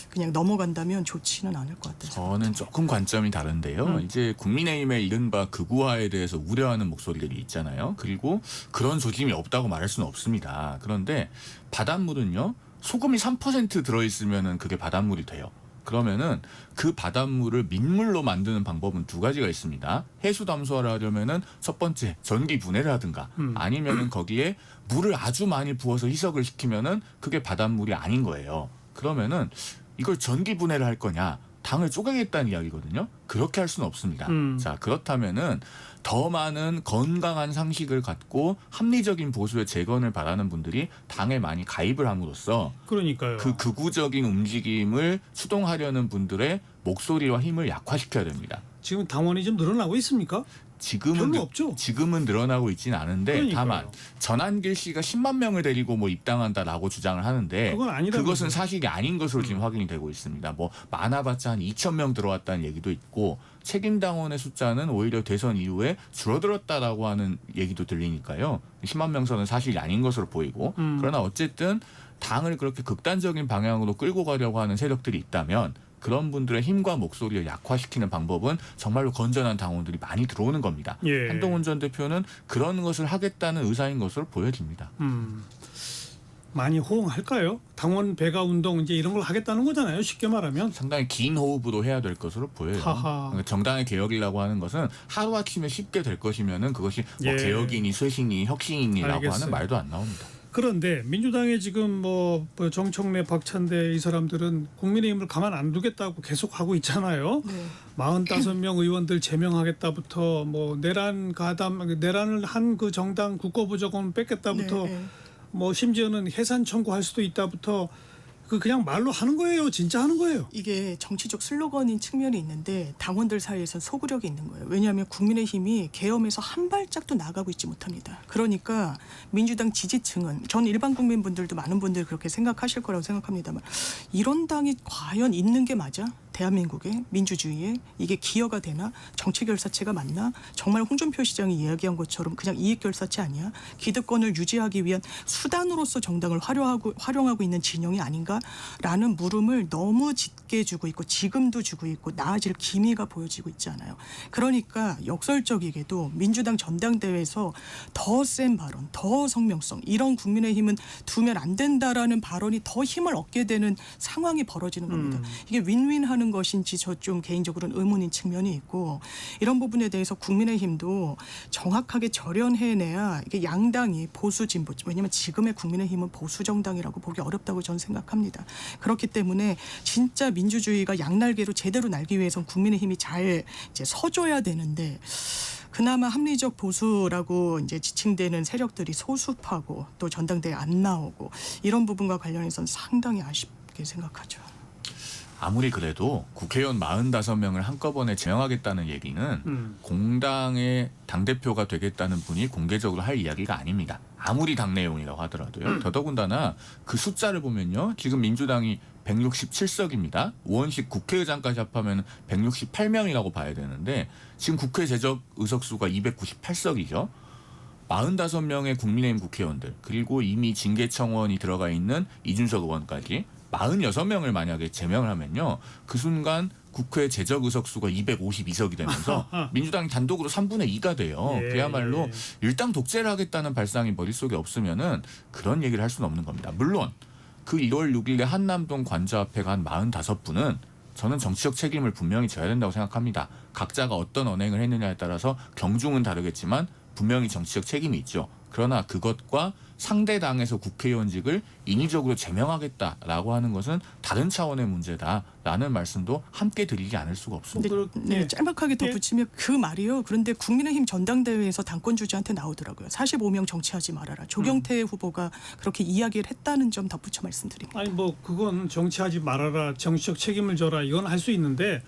그냥 넘어간다면 좋지는 않을 것 같아요. 저는 조금 관점이 다른데요. 이제 국민의힘의 이른바 극우화에 대해서 우려하는 목소리들이 있잖아요. 그리고 그런 조짐이 없다고 말할 수는 없습니다. 그런데 바닷물은요. 소금이 3% 들어있으면 그게 바닷물이 돼요. 그러면은 그 바닷물을 민물로 만드는 방법은 두 가지가 있습니다. 해수 담수화를 하려면은 첫 번째 전기 분해를 하든가 아니면은 거기에 물을 아주 많이 부어서 희석을 시키면은 그게 바닷물이 아닌 거예요. 그러면은 이걸 전기 분해를 할 거냐, 당을 쪼개겠다는 이야기거든요. 그렇게 할 수는 없습니다. 자, 그렇다면은 더 많은 건강한 상식을 갖고 합리적인 보수의 재건을 바라는 분들이 당에 많이 가입을 함으로써 그러니까요. 그 극우적인 움직임을 추동하려는 분들의 목소리와 힘을 약화시켜야 됩니다. 지금 당원이 좀 늘어나고 있습니까? 별로 없죠. 지금은 늘어나고 있지는 않은데 그러니까요. 다만 전한길 씨가 10만 명을 데리고 뭐 입당한다라고 주장을 하는데 그건 아니라면서요. 그것은 사실이 아닌 것으로 지금 확인이 되고 있습니다. 뭐 많아봤자 한 2천 명 들어왔다는 얘기도 있고 책임 당원의 숫자는 오히려 대선 이후에 줄어들었다라고 하는 얘기도 들리니까요. 10만 명 선은 사실이 아닌 것으로 보이고 그러나 어쨌든 당을 그렇게 극단적인 방향으로 끌고 가려고 하는 세력들이 있다면 그런 분들의 힘과 목소리를 약화시키는 방법은 정말로 건전한 당원들이 많이 들어오는 겁니다. 예. 한동훈 전 대표는 그런 것을 하겠다는 의사인 것으로 보여집니다. 많이 호응할까요? 당원 배가 운동 이제 이런 걸 하겠다는 거잖아요. 쉽게 말하면. 상당히 긴 호흡으로 해야 될 것으로 보여요. 하하. 그러니까 정당의 개혁이라고 하는 것은 하루아침에 쉽게 될 것이면은 그것이 뭐 예. 개혁이니 쇄신이니 혁신이니라고 알겠어요. 하는 말도 안 나옵니다. 그런데 민주당에 지금 뭐 정청래, 박찬대 이 사람들은 국민의힘을 가만 안 두겠다고 계속 하고 있잖아요. 네. 45명 의원들 제명하겠다부터 뭐 내란을 한 그 정당 국고부조금 뺏겠다부터 네, 네. 뭐 심지어는 해산 청구할 수도 있다부터 그냥 말로 하는 거예요. 진짜 하는 거예요. 이게 정치적 슬로건인 측면이 있는데 당원들 사이에서 소구력이 있는 거예요. 왜냐하면 국민의힘이 계엄에서 한 발짝도 나가고 있지 못합니다. 그러니까 민주당 지지층은 전 일반 국민분들도 많은 분들이 그렇게 생각하실 거라고 생각합니다만 이런 당이 과연 있는 게 맞아? 대한민국의 민주주의에 이게 기여가 되나? 정치결사체가 맞나? 정말 홍준표 시장이 이야기한 것처럼 그냥 이익결사체 아니야? 기득권을 유지하기 위한 수단으로서 정당을 활용하고 있는 진영이 아닌가라는 물음을 너무 짙게 주고 있고 지금도 주고 있고 나아질 기미가 보여지고 있지 않아요. 그러니까 역설적이게도 민주당 전당대회에서 더 센 발언, 더 성명성 이런 국민의힘은 두면 안 된다라는 발언이 더 힘을 얻게 되는 상황이 벌어지는 겁니다. 이게 윈윈하는 하는 것인지 저 좀 개인적으로는 의문인 측면이 있고 이런 부분에 대해서 국민의힘도 정확하게 절연해내야 이게 양당이 보수 진보 왜냐하면 지금의 국민의힘은 보수 정당이라고 보기 어렵다고 저는 생각합니다. 그렇기 때문에 진짜 민주주의가 양날개로 제대로 날기 위해선 국민의힘이 잘 이제 서줘야 되는데 그나마 합리적 보수라고 이제 지칭되는 세력들이 소수파고 또 전당대회 안 나오고 이런 부분과 관련해서는 상당히 아쉽게 생각하죠. 아무리 그래도 국회의원 45명을 한꺼번에 제명하겠다는 얘기는 공당의 당대표가 되겠다는 분이 공개적으로 할 이야기가 아닙니다. 아무리 당내용이라고 하더라도요. 더더군다나 그 숫자를 보면요. 지금 민주당이 167석입니다. 우원식 국회의장까지 합하면 168명이라고 봐야 되는데 지금 국회 제적 의석수가 298석이죠. 45명의 국민의힘 국회의원들 그리고 이미 징계청원이 들어가 있는 이준석 의원까지 46명을 만약에 제명을 하면요. 그 순간 국회 제적 의석수가 252석이 되면서 민주당이 단독으로 3분의 2가 돼요. 예, 그야말로 예. 일당 독재를 하겠다는 발상이 머릿속에 없으면은 그런 얘기를 할 수는 없는 겁니다. 물론 그 1월 6일에 한남동 관저 앞에 간 45분은 저는 정치적 책임을 분명히 져야 된다고 생각합니다. 각자가 어떤 언행을 했느냐에 따라서 경중은 다르겠지만 분명히 정치적 책임이 있죠. 그러나 그것과 상대 당에서 국회의원직을 인위적으로 제명하겠다라고 하는 것은 다른 차원의 문제다라는 말씀도 함께 드리지 않을 수가 없습니다. 네, 짤막하게 덧붙이면 그 말이요. 그런데 국민의힘 전당대회에서 당권 주자한테 나오더라고요. 45명 정치하지 말아라. 조경태 후보가 그렇게 이야기를 했다는 점 덧붙여 말씀드립니다. 아니 뭐 그건 정치하지 말아라, 정치적 책임을 져라 이건 할 수 있는데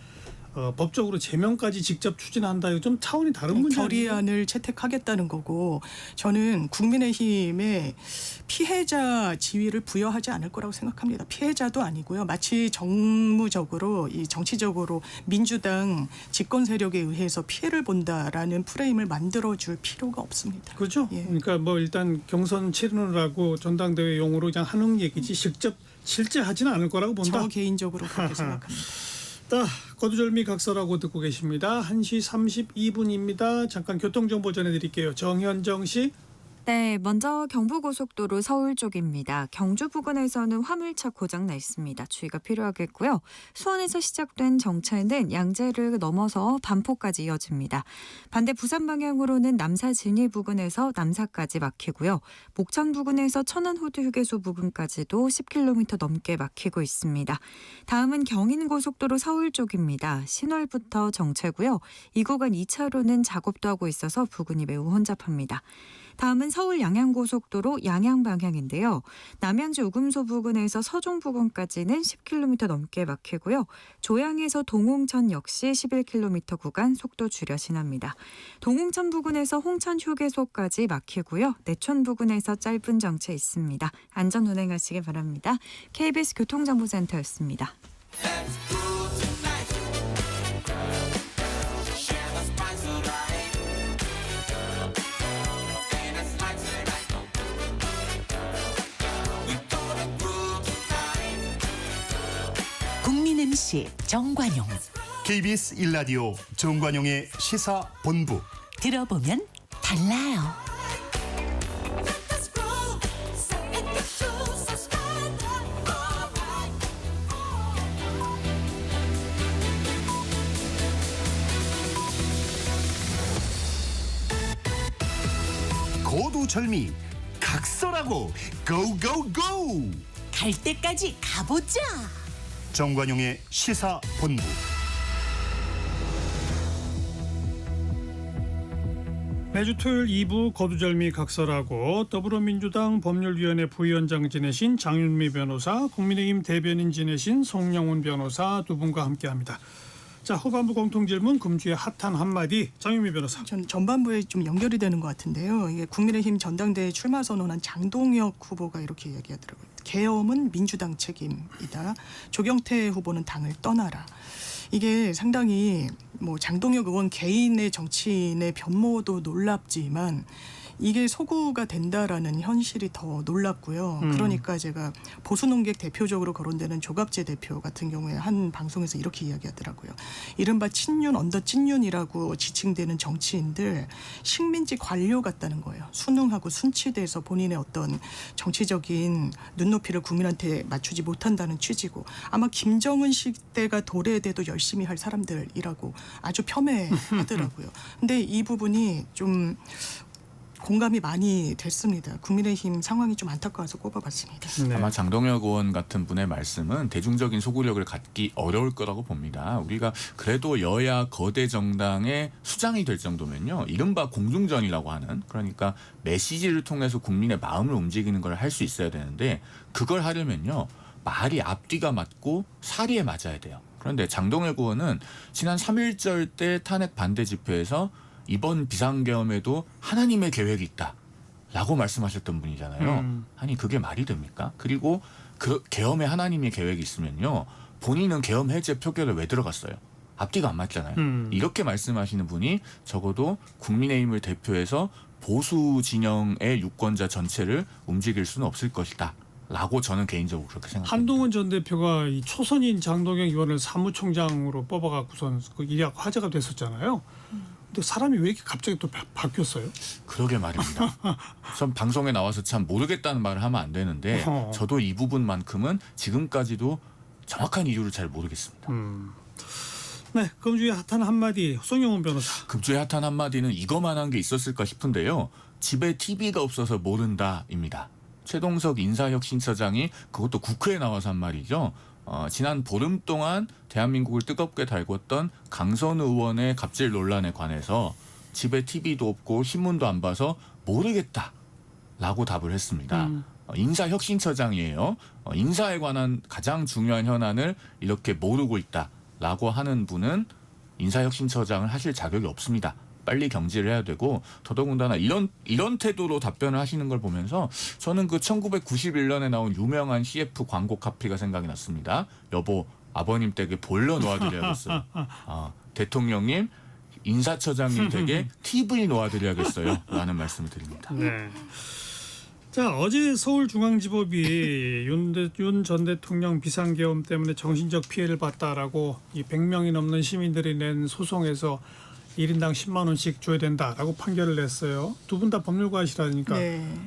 법적으로 제명까지 직접 추진한다 이거 좀 차원이 다른 문제 아니에요? 결의안을 채택하겠다는 거고 저는 국민의힘에 피해자 지위를 부여하지 않을 거라고 생각합니다. 피해자도 아니고요. 마치 정무적으로 이 정치적으로 민주당 집권 세력에 의해서 피해를 본다라는 프레임을 만들어줄 필요가 없습니다. 그렇죠. 예. 그러니까 뭐 일단 경선 치르느라고 전당대회 용으로 그냥 하는 얘기지 직접 실제 하지는 않을 거라고 본다. 저 개인적으로 그렇게 생각합니다. 자, 거두절미 각서라고 듣고 계십니다. 1시 32분입니다. 잠깐 교통정보 전해드릴게요. 정현정 씨. 네, 먼저 경부고속도로 서울 쪽입니다. 경주 부근에서는 화물차 고장 나 있습니다. 주의가 필요하겠고요. 수원에서 시작된 정체는 양재를 넘어서 반포까지 이어집니다. 반대 부산 방향으로는 남사 진이 부근에서 남사까지 막히고요. 목천 부근에서 천안 호두 휴게소 부근까지도 10km 넘게 막히고 있습니다. 다음은 경인고속도로 서울 쪽입니다. 신월부터 정체고요. 이 구간 2차로는 작업도 하고 있어서 부근이 매우 혼잡합니다. 다음은 서울 양양고속도로 양양 방향인데요. 남양주 우금소 부근에서 서종 부근까지는 10km 넘게 막히고요. 조양에서 동홍천 역시 11km 구간 속도 줄여 지납니다. 동홍천 부근에서 홍천 휴게소까지 막히고요. 내촌 부근에서 짧은 정체 있습니다. 안전 운행하시기 바랍니다. KBS 교통정보센터였습니다. 국민 MC 정관용. KBS 1라디오 정관용의 시사본부. 들어보면 달라요. 고두절미 각서라고 고고고. 갈 때까지 가보자. 정관용의 시사본부. 매주 토요일 2부 거두절미 각서라고 더불어민주당 법률위원회 부위원장 지내신 장윤미 변호사, 국민의힘 대변인 지내신 송영훈 변호사 두 분과 함께합니다. 자, 후반부 공통질문 금주의 핫한 한마디 장윤미 변호사. 전 전반부에 좀 연결이 되는 것 같은데요. 이게 국민의힘 전당대회 출마 선언한 장동혁 후보가 이렇게 얘기하더라고요. 계엄은 민주당 책임이다. 조경태 후보는 당을 떠나라. 이게 상당히 뭐 장동혁 의원 개인의 정치인의 변모도 놀랍지만 이게 소구가 된다라는 현실이 더 놀랍고요. 그러니까 제가 보수논객 대표적으로 거론되는 조갑재 대표 같은 경우에 한 방송에서 이렇게 이야기하더라고요. 이른바 친윤, 언더 친윤이라고 지칭되는 정치인들 식민지 관료 같다는 거예요. 순응하고 순치돼서 본인의 어떤 정치적인 눈높이를 국민한테 맞추지 못한다는 취지고 아마 김정은 시대가 도래돼도 열심히 할 사람들이라고 아주 폄훼하더라고요. 근데 이 부분이 좀 공감이 많이 됐습니다. 국민의힘 상황이 좀 안타까워서 꼽아봤습니다. 네. 아마 장동혁 의원 같은 분의 말씀은 대중적인 소구력을 갖기 어려울 거라고 봅니다. 우리가 그래도 여야 거대 정당의 수장이 될 정도면요. 이른바 공중전이라고 하는 그러니까 메시지를 통해서 국민의 마음을 움직이는 걸 할 수 있어야 되는데 그걸 하려면요. 말이 앞뒤가 맞고 사리에 맞아야 돼요. 그런데 장동혁 의원은 지난 3.1절 때 탄핵 반대 집회에서 이번 비상계엄에도 하나님의 계획이 있다라고 말씀하셨던 분이잖아요. 아니 그게 말이 됩니까? 그리고 그 계엄에 하나님의 계획이 있으면요. 본인은 계엄 해제 표결에 왜 들어갔어요? 앞뒤가 안 맞잖아요. 이렇게 말씀하시는 분이 적어도 국민의힘을 대표해서 보수 진영의 유권자 전체를 움직일 수는 없을 것이다. 라고 저는 개인적으로 그렇게 생각합니다. 한동훈 전 대표가 이 초선인 장동혁 의원을 사무총장으로 뽑아갖고선 그 일이 화제가 됐었잖아요. 근데 사람이 왜 이렇게 갑자기 또 바뀌었어요? 그러게 말입니다. 전 방송에 나와서 참 모르겠다는 말을 하면 안 되는데 저도 이 부분만큼은 지금까지도 정확한 이유를 잘 모르겠습니다. 네, 금주의 핫한 한마디 송영훈 변호사. 급주의 핫한 한마디는 이거만한 게 있었을까 싶은데요. 집에 TV가 없어서 모른다입니다. 최동석 인사혁신처장이 그것도 국회에 나와서 한 말이죠. 지난 보름 동안 대한민국을 뜨겁게 달궜던 강선우 의원의 갑질 논란에 관해서 집에 TV도 없고 신문도 안 봐서 모르겠다라고 답을 했습니다. 인사혁신처장이에요. 인사에 관한 가장 중요한 현안을 이렇게 모르고 있다라고 하는 분은 인사혁신처장을 하실 자격이 없습니다. 빨리 경질을 해야 되고 더더군다나 이런 태도로 답변을 하시는 걸 보면서 저는 그 1991년에 나온 유명한 CF 광고 카피가 생각이 났습니다. 여보 아버님 댁에 보일러 놓아드려야겠어요. 대통령님 인사처장님 댁에 TV 놓아드려야겠어요. 라는 말씀을 드립니다. 네. 자, 어제 서울중앙지법이 윤 전 대통령 비상계엄 때문에 정신적 피해를 봤다라고 이 100명이 넘는 시민들이 낸 소송에서 1인당 10만 원씩 줘야 된다라고 판결을 냈어요. 두 분 다 법률가시라니까 네.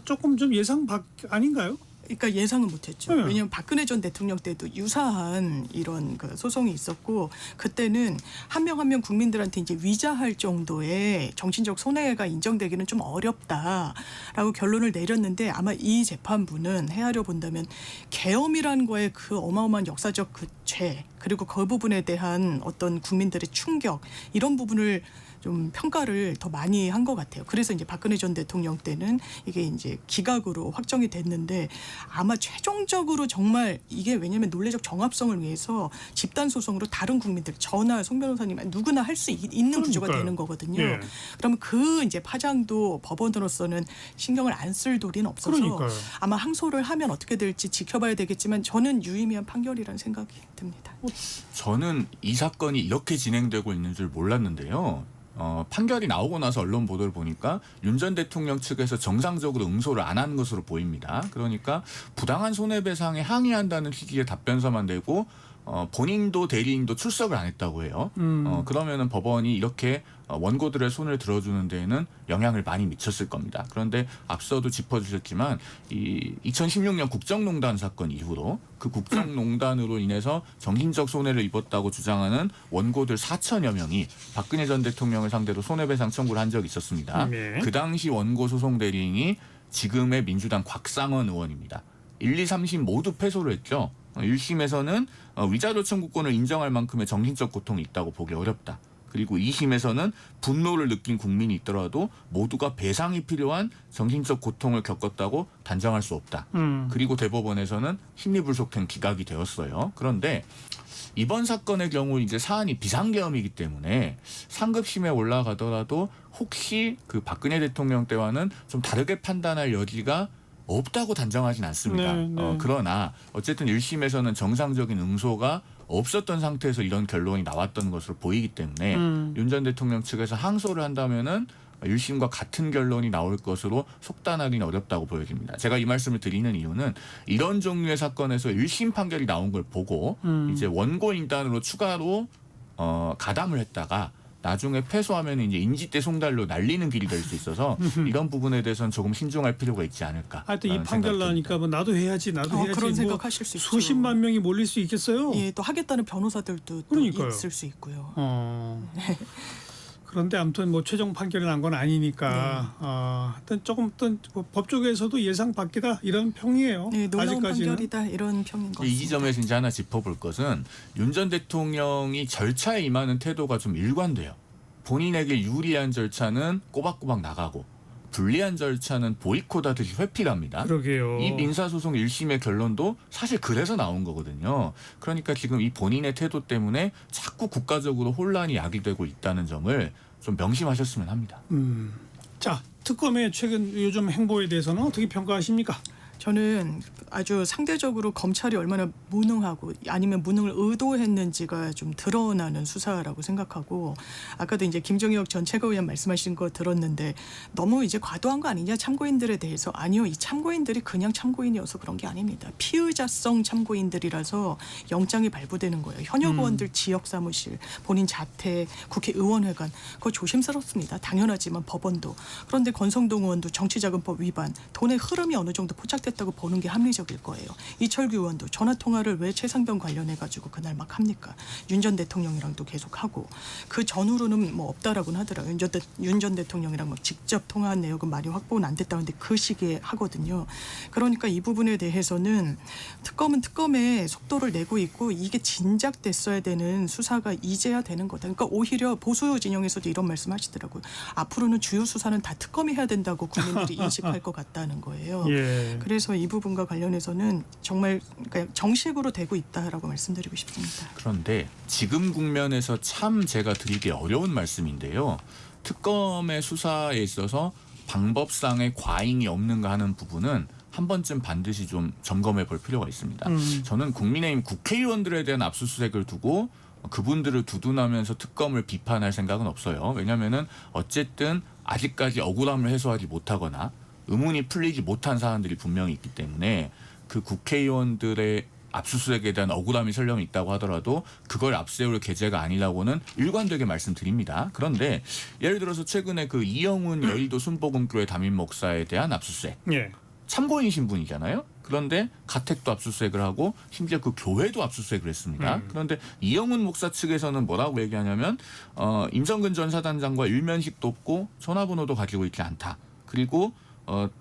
조금 좀 예상 밖 아닌가요? 그러니까 예상은 못했죠. 네. 왜냐하면 박근혜 전 대통령 때도 유사한 이런 그 소송이 있었고 그때는 한 명 한 명 국민들한테 이제 위자할 정도의 정신적 손해가 인정되기는 좀 어렵다라고 결론을 내렸는데 아마 이 재판부는 헤아려 본다면 계엄이라는 거에 그 어마어마한 역사적 그 죄 그리고 그 부분에 대한 어떤 국민들의 충격 이런 부분을 좀 평가를 더 많이 한 것 같아요. 그래서 이제 박근혜 전 대통령 때는 이게 이제 기각으로 확정이 됐는데 아마 최종적으로 정말 이게 왜냐하면 논리적 정합성을 위해서 집단 소송으로 다른 국민들 저나 송 변호사님 누구나 할 수 있는 구조가 되는 거거든요. 예. 그러면 그 이제 파장도 법원으로서는 신경을 안 쓸 도리는 없어서 그러니까요. 아마 항소를 하면 어떻게 될지 지켜봐야 되겠지만 저는 유의미한 판결이라는 생각이 듭니다. 저는 이 사건이 이렇게 진행되고 있는 줄 몰랐는데요. 판결이 나오고 나서 언론 보도를 보니까 윤 전 대통령 측에서 정상적으로 응소를 안 한 것으로 보입니다. 그러니까 부당한 손해배상에 항의한다는 취지의 답변서만 내고 본인도 대리인도 출석을 안 했다고 해요. 그러면은 법원이 이렇게 원고들의 손을 들어주는 데에는 영향을 많이 미쳤을 겁니다. 그런데 앞서도 짚어주셨지만 이 2016년 국정농단 사건 이후로 그 국정농단으로 인해서 정신적 손해를 입었다고 주장하는 원고들 4천여 명이 박근혜 전 대통령을 상대로 손해배상 청구를 한 적이 있었습니다. 네. 그 당시 원고 소송 대리인이 지금의 민주당 곽상원 의원입니다. 1, 2, 3심 모두 패소를 했죠. 1심에서는 위자료 청구권을 인정할 만큼의 정신적 고통이 있다고 보기 어렵다. 그리고 2심에서는 분노를 느낀 국민이 있더라도 모두가 배상이 필요한 정신적 고통을 겪었다고 단정할 수 없다. 그리고 대법원에서는 심리불속행 기각이 되었어요. 그런데 이번 사건의 경우 이제 사안이 비상계엄이기 때문에 상급심에 올라가더라도 혹시 그 박근혜 대통령 때와는 좀 다르게 판단할 여지가 없다고 단정하진 않습니다. 네. 그러나 어쨌든 1심에서는 정상적인 응소가 없었던 상태에서 이런 결론이 나왔던 것으로 보이기 때문에 윤 전 대통령 측에서 항소를 한다면은 1심과 같은 결론이 나올 것으로 속단하기는 어렵다고 보여집니다. 제가 이 말씀을 드리는 이유는 이런 종류의 사건에서 1심 판결이 나온 걸 보고 이제 원고 인단으로 추가로 가담을 했다가 나중에 패소하면 이제 인지대 송달로 날리는 길이 될 수 있어서 이런 부분에 대해서는 조금 신중할 필요가 있지 않을까. 하여튼 이 판결 나니까 뭐 나도 해야지 그런 뭐 생각하실 수 있죠. 수십만 명이 몰릴 수 있겠어요. 예, 또 하겠다는 변호사들도 또 그러니까요. 있을 수 있고요. 그런데 아무튼 뭐 최종 판결이 난 건 아니니까 하여튼 조금 법조계에서도 예상 밖이다 이런 평이에요. 네, 놀라운 아직까지는. 판결이다 이런 평인 것 이 같습니다. 지점에서 이제 하나 짚어볼 것은 윤 전 대통령이 절차에 임하는 태도가 좀 일관돼요. 본인에게 유리한 절차는 꼬박꼬박 나가고 불리한 절차는 보이콧하듯이 회피합니다. 그러게요. 이 민사소송 1심의 결론도 사실 그래서 나온 거거든요. 그러니까 지금 이 본인의 태도 때문에 자꾸 국가적으로 혼란이 야기되고 있다는 점을 좀 명심하셨으면 합니다. 자, 특검의 최근 요즘 행보에 대해서는 어떻게 평가하십니까? 저는 아주 상대적으로 검찰이 얼마나 무능하고 아니면 무능을 의도했는지가 좀 드러나는 수사라고 생각하고 아까도 이제 김정혁 전 최고위원 말씀하신 거 들었는데 너무 이제 과도한 거 아니냐 참고인들에 대해서 아니요 이 참고인들이 그냥 참고인이어서 그런 게 아닙니다. 피의자성 참고인들이라서 영장이 발부되는 거예요. 현역 의원들 지역 사무실 본인 자택 국회의원회관 그거 조심스럽습니다. 당연하지만 법원도 그런데 권성동 의원도 정치자금법 위반 돈의 흐름이 어느 정도 포착됐다고 보는 게 합리적일 거예요. 이철규 의원도 전화통화를 왜 최상병 관련해가지고 그날 막 합니까? 윤 전 대통령이랑도 계속 하고 그 전후로는 뭐 없다라고는 하더라고요. 윤 전 대통령이랑 막 직접 통화한 내역은 많이 확보는 안 됐다는데 그 시기에 하거든요. 그러니까 이 부분에 대해서는 특검은 특검의 속도를 내고 있고 이게 진작됐어야 되는 수사가 이제야 되는 거다. 그러니까 오히려 보수 진영에서도 이런 말씀하시더라고요. 앞으로는 주요 수사는 다 특검이 해야 된다고 국민들이 인식할 것 같다는 거예요. 예. 그래서 이 부분과 관련해서는 정말 그러니까 정식으로 되고 있다라고 말씀드리고 싶습니다. 그런데 지금 국면에서 참 제가 드리기 어려운 말씀인데요. 특검의 수사에 있어서 방법상의 과잉이 없는가 하는 부분은 한 번쯤 반드시 좀 점검해 볼 필요가 있습니다. 저는 국민의힘 국회의원들에 대한 압수수색을 두고 그분들을 두둔하면서 특검을 비판할 생각은 없어요. 왜냐하면은 어쨌든 아직까지 억울함을 해소하지 못하거나 의문이 풀리지 못한 사안들이 분명히 있기 때문에 그 국회의원들의 압수수색에 대한 억울함이 설령 있다고 하더라도 그걸 앞세울 계제가 아니라고는 일관되게 말씀드립니다. 그런데 예를 들어서 최근에 그 이영훈 여의도 순복음교회 담임 목사에 대한 압수수색. 예. 참고인신 분이잖아요. 그런데 가택도 압수수색을 하고 심지어 그 교회도 압수수색을 했습니다. 그런데 이영훈 목사 측에서는 뭐라고 얘기하냐면 임성근 전 사단장과 일면식도 없고 전화번호도 가지고 있지 않다. 그리고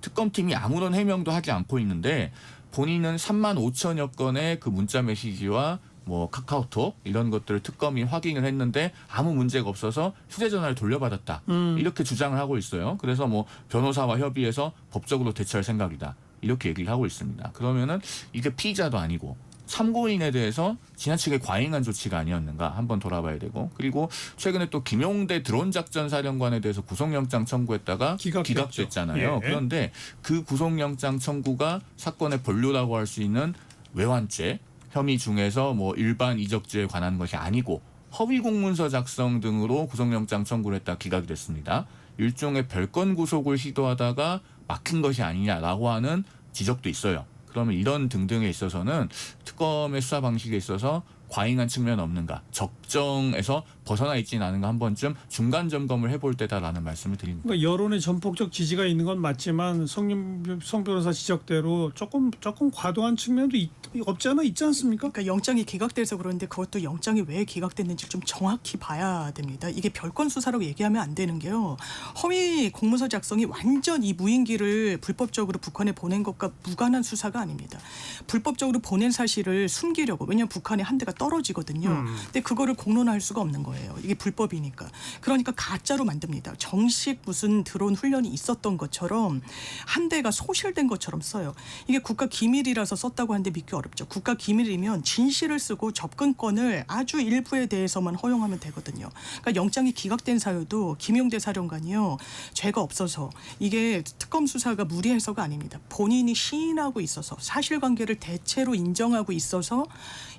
특검팀이 아무런 해명도 하지 않고 있는데 본인은 3만 5천여 건의 그 문자 메시지와 뭐 카카오톡 이런 것들을 특검이 확인을 했는데 아무 문제가 없어서 휴대전화를 돌려받았다. 이렇게 주장을 하고 있어요. 그래서 뭐 변호사와 협의해서 법적으로 대처할 생각이다. 이렇게 얘기를 하고 있습니다. 그러면은 이게 피의자도 아니고 참고인에 대해서 지나치게 과잉한 조치가 아니었는가 한번 돌아봐야 되고 그리고 최근에 또 김용대 드론 작전 사령관에 대해서 구속영장 청구했다가 기각됐잖아요. 예. 그런데 그 구속영장 청구가 사건의 본류라고 할 수 있는 외환죄 혐의 중에서 뭐 일반 이적죄에 관한 것이 아니고 허위 공문서 작성 등으로 구속영장 청구를 했다 기각이 됐습니다. 일종의 별건 구속을 시도하다가 막힌 것이 아니냐라고 하는 지적도 있어요. 그러면 이런 등등에 있어서는 특검의 수사 방식에 있어서 과잉한 측면 없는가, 적정에서 벗어나 있지는 않은가 한 번쯤 중간 점검을 해볼 때다라는 말씀을 드립니다. 그러니까 여론의 전폭적 지지가 있는 건 맞지만 성 변호사 지적대로 조금 과도한 측면도 없지 않아 있지 않습니까? 그러니까 영장이 기각돼서 그런데 그것도 영장이 왜 기각됐는지 좀 정확히 봐야 됩니다. 이게 별건 수사라고 얘기하면 안 되는 게요. 허위 공문서 작성이 완전 이 무인기를 불법적으로 북한에 보낸 것과 무관한 수사가 아닙니다. 불법적으로 보낸 사실을 숨기려고 왜냐하면 북한에 한 대가 떨어지거든요. 근데 그거를 공론화할 수가 없는 거예요. 이게 불법이니까. 그러니까 가짜로 만듭니다. 정식 무슨 드론 훈련이 있었던 것처럼 한 대가 소실된 것처럼 써요. 이게 국가 기밀이라서 썼다고 하는데 믿기 어렵죠. 국가 기밀이면 진실을 쓰고 접근권을 아주 일부에 대해서만 허용하면 되거든요. 그러니까 영장이 기각된 사유도 김용대 사령관이요. 죄가 없어서 이게 특검 수사가 무리해서가 아닙니다. 본인이 시인하고 있어서 사실관계를 대체로 인정하고 있어서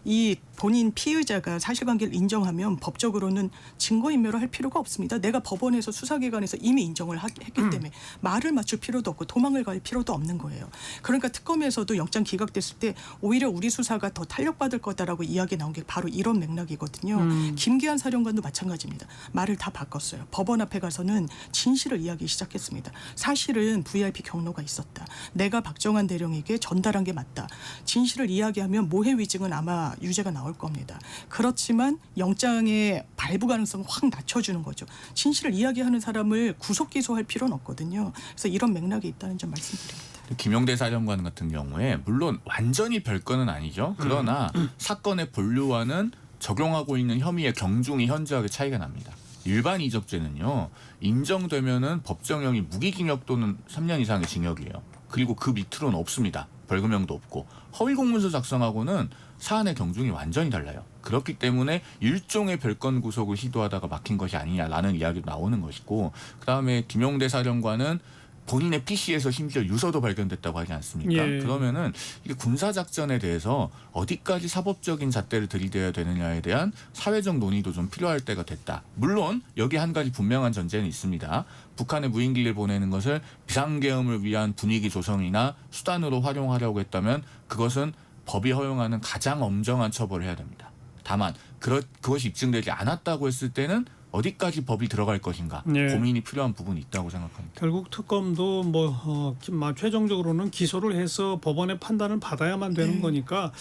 이 본인 피의자가 사실관계를 인정하면 법적으로는 증거인멸을 할 필요가 없습니다. 내가 법원에서 수사기관에서 이미 인정을 했기 때문에 말을 맞출 필요도 없고 도망을 갈 필요도 없는 거예요. 그러니까 특검에서도 영장 기각됐을 때 오히려 우리 수사가 더 탄력받을 거다라고 이야기 나온 게 바로 이런 맥락이거든요. 김기한 사령관도 마찬가지입니다. 말을 다 바꿨어요. 법원 앞에 가서는 진실을 이야기 시작했습니다. 사실은 VIP 경로가 있었다. 내가 박정환 대령에게 전달한 게 맞다. 진실을 이야기하면 모해 위증은 아마 유죄가 나올 겁니다. 그렇지만 영장의 발부 가능성을 확 낮춰주는 거죠. 진실을 이야기하는 사람을 구속 기소할 필요는 없거든요. 그래서 이런 맥락이 있다는 점 말씀드립니다. 김용대 사령관 같은 경우에 물론 완전히 별건은 아니죠. 그러나 사건의 본류와는 적용하고 있는 혐의의 경중이 현저하게 차이가 납니다. 일반 이적죄는요. 인정되면은 법정형이 무기징역 또는 3년 이상의 징역이에요. 그리고 그 밑으로는 없습니다. 벌금형도 없고 허위 공문서 작성하고는 사안의 경중이 완전히 달라요. 그렇기 때문에 일종의 별건 구속을 시도하다가 막힌 것이 아니냐라는 이야기도 나오는 것이고 그다음에 김용대 사령관은 본인의 PC에서 심지어 유서도 발견됐다고 하지 않습니까? 예. 그러면은 이게 군사작전에 대해서 어디까지 사법적인 잣대를 들이대야 되느냐에 대한 사회적 논의도 좀 필요할 때가 됐다. 물론 여기 한 가지 분명한 전제는 있습니다. 북한에 무인기를 보내는 것을 비상계엄을 위한 분위기 조성이나 수단으로 활용하려고 했다면 그것은 법이 허용하는 가장 엄정한 처벌을 해야 됩니다. 다만 그것이 입증되지 않았다고 했을 때는 어디까지 법이 들어갈 것인가 네. 고민이 필요한 부분이 있다고 생각합니다. 결국 특검도 최종적으로는 기소를 해서 법원의 판단을 받아야만 되는 거니까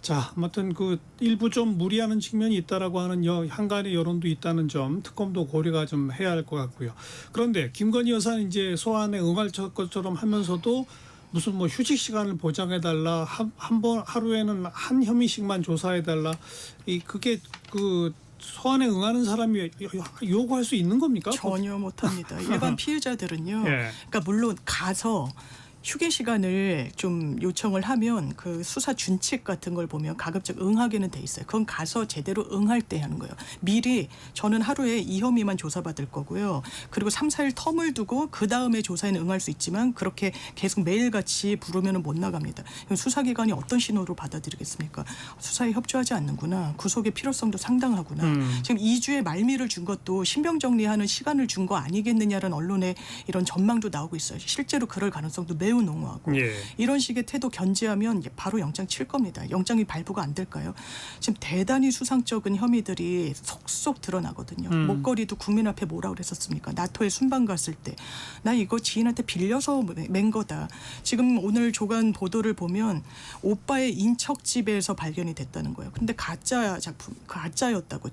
자 아무튼 그 일부 좀 무리하는 측면이 있다라고 하는 한간의 여론도 있다는 점 특검도 고려가 좀 해야 할 것 같고요. 그런데 김건희 여사는 이제 소환에 응할 것처럼 하면서도 무슨 휴식 시간을 보장해 달라 한 번 하루에는 한 혐의씩만 조사해 달라 그게 그 소환에 응하는 사람이 요구할 수 있는 겁니까? 전혀 못합니다. 일반 피의자들은요. 예. 그러니까 물론 가서 휴게 시간을 좀 요청을 하면 그 수사 준칙 같은 걸 보면 가급적 응하게는 돼 있어요. 그건 가서 제대로 응할 때 하는 거예요. 미리 저는 하루에 이 혐의만 조사받을 거고요. 그리고 3, 4일 텀을 두고 그 다음에 조사에는 응할 수 있지만 그렇게 계속 매일같이 부르면 못 나갑니다. 수사기관이 어떤 신호로 받아들이겠습니까? 수사에 협조하지 않는구나. 구속의 필요성도 상당하구나. 지금 2주의 말미를 준 것도 신병 정리하는 시간을 준 거 아니겠느냐라는 언론의 이런 전망도 나오고 있어요. 실제로 그럴 가능성도 매우 농후하고 예. 이런 식의 태도 견제하면 바로 영장 칠 겁니다. 영장이 발부가 안 될까요? 지금 대단히 수상쩍은 혐의들이 속속 드러나거든요. 목걸이도 국민 앞에 뭐라 그랬었습니까? 나토에 순방 갔을 때 나 이거 지인한테 빌려서 맨 거다. 지금 오늘 조간 보도를 보면 오빠의 인척집에서 발견이 됐다는 거예요. 근데 가짜 작품, 가짜였다고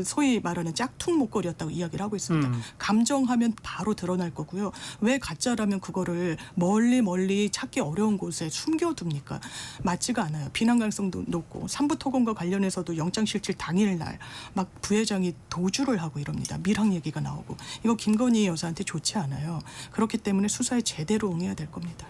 소위 말하는 짝퉁 목걸이였다고 이야기를 하고 있습니다. 감정하면 바로 드러날 거고요. 왜 가짜라면 그거를 멀리 찾기 어려운 곳에 숨겨둡니까? 맞지가 않아요. 비난 가능성도 높고 삼부토건과 관련해서도 영장실질 당일날 막 부회장이 도주를 하고 이럽니다. 밀항 얘기가 나오고 이거 김건희 여사한테 좋지 않아요. 그렇기 때문에 수사에 제대로 응해야 될 겁니다.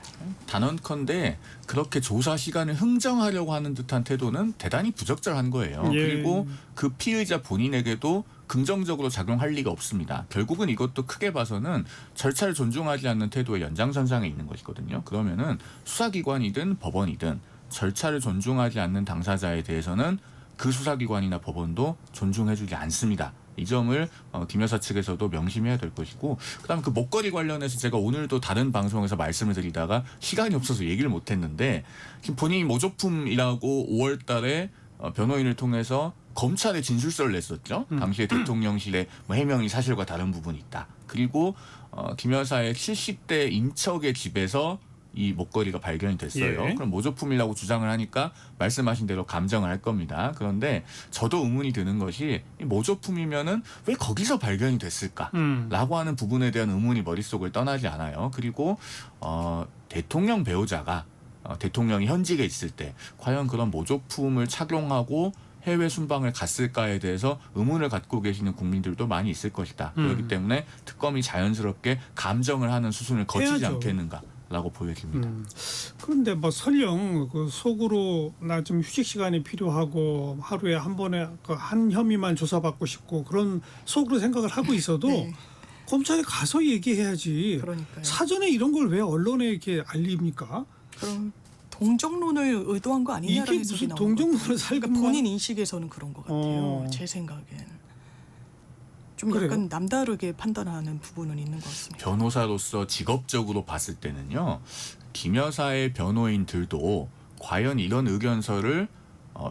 단언컨대 그렇게 조사 시간을 흥정하려고 하는 듯한 태도는 대단히 부적절한 거예요. 예. 그리고 그 피의자 본인에게도 긍정적으로 작용할 리가 없습니다. 결국은 이것도 크게 봐서는 절차를 존중하지 않는 태도의 연장선상에 있는 것이거든요. 그러면은 수사기관이든 법원이든 절차를 존중하지 않는 당사자에 대해서는 그 수사기관이나 법원도 존중해주지 않습니다. 이 점을 김 여사 측에서도 명심해야 될 것이고 그다음에 그 목걸이 관련해서 제가 오늘도 다른 방송에서 말씀을 드리다가 시간이 없어서 얘기를 못했는데 본인이 모조품이라고 5월 달에 변호인을 통해서 검찰에 진술서를 냈었죠. 당시에 대통령실에 해명이 사실과 다른 부분이 있다. 그리고 김 여사의 70대 인척의 집에서 이 목걸이가 발견이 됐어요. 예. 그럼 모조품이라고 주장을 하니까 말씀하신 대로 감정을 할 겁니다. 그런데 저도 의문이 드는 것이 이 모조품이면은 왜 거기서 발견이 됐을까라고 하는 부분에 대한 의문이 머릿속을 떠나지 않아요. 그리고 대통령 배우자가 대통령이 현직에 있을 때 과연 그런 모조품을 착용하고 해외 순방을 갔을까에 대해서 의문을 갖고 계시는 국민들도 많이 있을 것이다. 그렇기 때문에 특검이 자연스럽게 감정을 하는 수순을 거치지 해야죠. 않겠는가라고 보여집니다. 그런데 설령 그 속으로 나 좀 휴식 시간이 필요하고 하루에 한 번에 한 혐의만 조사받고 싶고 그런 속으로 생각을 하고 있어도 네. 검찰에 가서 얘기해야지. 그러니까요. 사전에 이런 걸 왜 언론에 이렇게 알립니까? 그럼 동정론을 의도한 거 아니냐라는 이게 해석이 무슨 나오는 동정론을 것 같아요. 살고 그러니까 본인 인식에서는 그런 것 같아요. 어. 제 생각엔. 좀 그래요? 약간 남다르게 판단하는 부분은 있는 것 같습니다. 변호사로서 직업적으로 봤을 때는요. 김 여사의 변호인들도 과연 이런 의견서를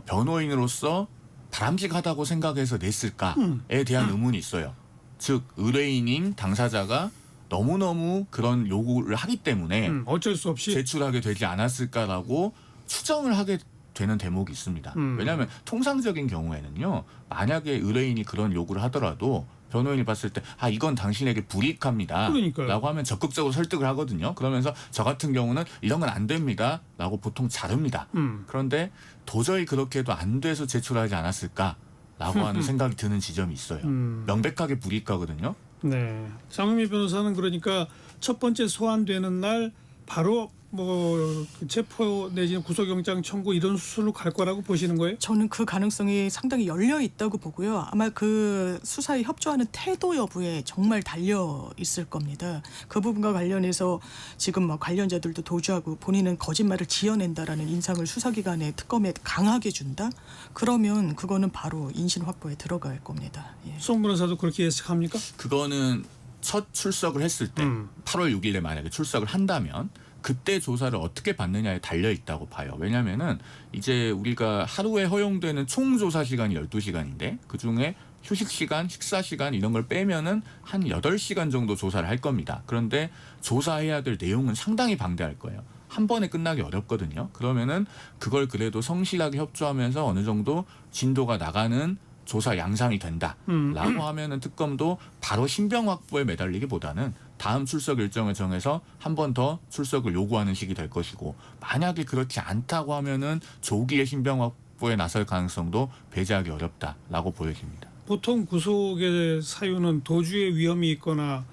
변호인으로서 바람직하다고 생각해서 냈을까에 대한 의문이 있어요. 즉 의뢰인인 당사자가 너무너무 그런 요구를 하기 때문에 어쩔 수 없이 제출하게 되지 않았을까라고 추정을 하게 되는 대목이 있습니다. 왜냐하면 통상적인 경우에는요. 만약에 의뢰인이 그런 요구를 하더라도 변호인이 봤을 때 이건 당신에게 불이익합니다. 그러니까요. 라고 하면 적극적으로 설득을 하거든요. 그러면서 저 같은 경우는 이런 건 안 됩니다. 라고 보통 자릅니다. 그런데 도저히 그렇게 해도 안 돼서 제출하지 않았을까라고 하는 생각이 드는 지점이 있어요. 명백하게 불이익하거든요. 네. 장윤미 변호사는 그러니까 첫 번째 소환되는 날 바로 뭐 체포 내지는 구속영장 청구 이런 수순으로 갈 거라고 보시는 거예요? 저는 그 가능성이 상당히 열려 있다고 보고요. 아마 그 수사에 협조하는 태도 여부에 정말 달려 있을 겁니다. 그 부분과 관련해서 지금 막 관련자들도 도주하고 본인은 거짓말을 지어낸다라는 인상을 수사기관에 특검에 강하게 준다? 그러면 그거는 바로 인신 확보에 들어갈 겁니다. 예. 송 변호사도 그렇게 예측합니까? 그거는 첫 출석을 했을 때 8월 6일에 만약에 출석을 한다면 그때 조사를 어떻게 받느냐에 달려 있다고 봐요. 왜냐하면은 이제 우리가 하루에 허용되는 총 조사 시간이 12시간인데 그중에 휴식 시간, 식사 시간 이런 걸 빼면은 한 8시간 정도 조사를 할 겁니다. 그런데 조사해야 될 내용은 상당히 방대할 거예요. 한 번에 끝나기 어렵거든요. 그러면은 그걸 그래도 성실하게 협조하면서 어느 정도 진도가 나가는 조사 양상이 된다라고 하면은 특검도 바로 신병 확보에 매달리기보다는 다음 출석 일정을 정해서 한 번 더 출석을 요구하는 식이 될 것이고 만약에 그렇지 않다고 하면은 조기에 신병 확보에 나설 가능성도 배제하기 어렵다라고 보여집니다. 보통 구속의 사유는 도주의 위험이 있거나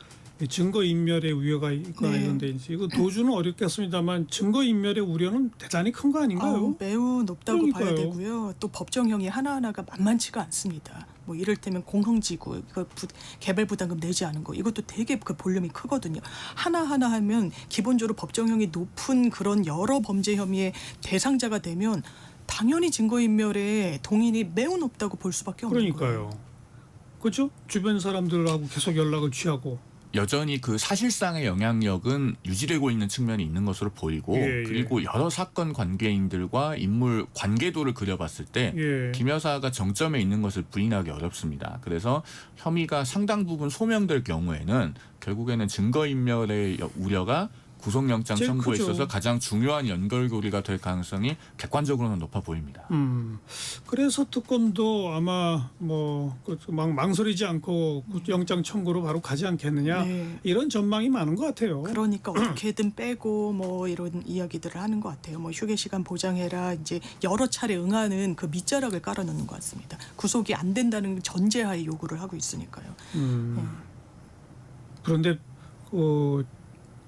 증거인멸의 우려가 있거나 네. 이런데 이제 이거 도주는 어렵겠습니다만 증거인멸의 우려는 대단히 큰 거 아닌가요? 매우 높다고 그러니까요. 봐야 되고요. 또 법정형이 하나하나가 만만치가 않습니다. 뭐 이를테면 공흥지구, 개별 부담금 내지 않은 거 이것도 되게 그 볼륨이 크거든요. 하나하나 하면 기본적으로 법정형이 높은 그런 여러 범죄 혐의의 대상자가 되면 당연히 증거인멸의 동인이 매우 높다고 볼 수밖에 없는 거예요. 그러니까요. 그렇죠? 주변 사람들하고 계속 연락을 취하고 여전히 그 사실상의 영향력은 유지되고 있는 측면이 있는 것으로 보이고 예, 예. 그리고 여러 사건 관계인들과 인물 관계도를 그려봤을 때 예. 김 여사가 정점에 있는 것을 부인하기 어렵습니다. 그래서 혐의가 상당 부분 소명될 경우에는 결국에는 증거인멸의 우려가 구속영장 제일 청구에 크죠. 있어서 가장 중요한 연결고리가 될 가능성이 객관적으로는 높아 보입니다. 그래서 특검도 아마 막 망설이지 않고 영장 청구로 바로 가지 않겠느냐 네. 이런 전망이 많은 것 같아요. 그러니까 어떻게든 빼고 뭐 이런 이야기들을 하는 것 같아요. 뭐 휴게 시간 보장해라 이제 여러 차례 응하는 그 밑자락을 깔아놓는 것 같습니다. 구속이 안 된다는 전제하에 요구를 하고 있으니까요. 그런데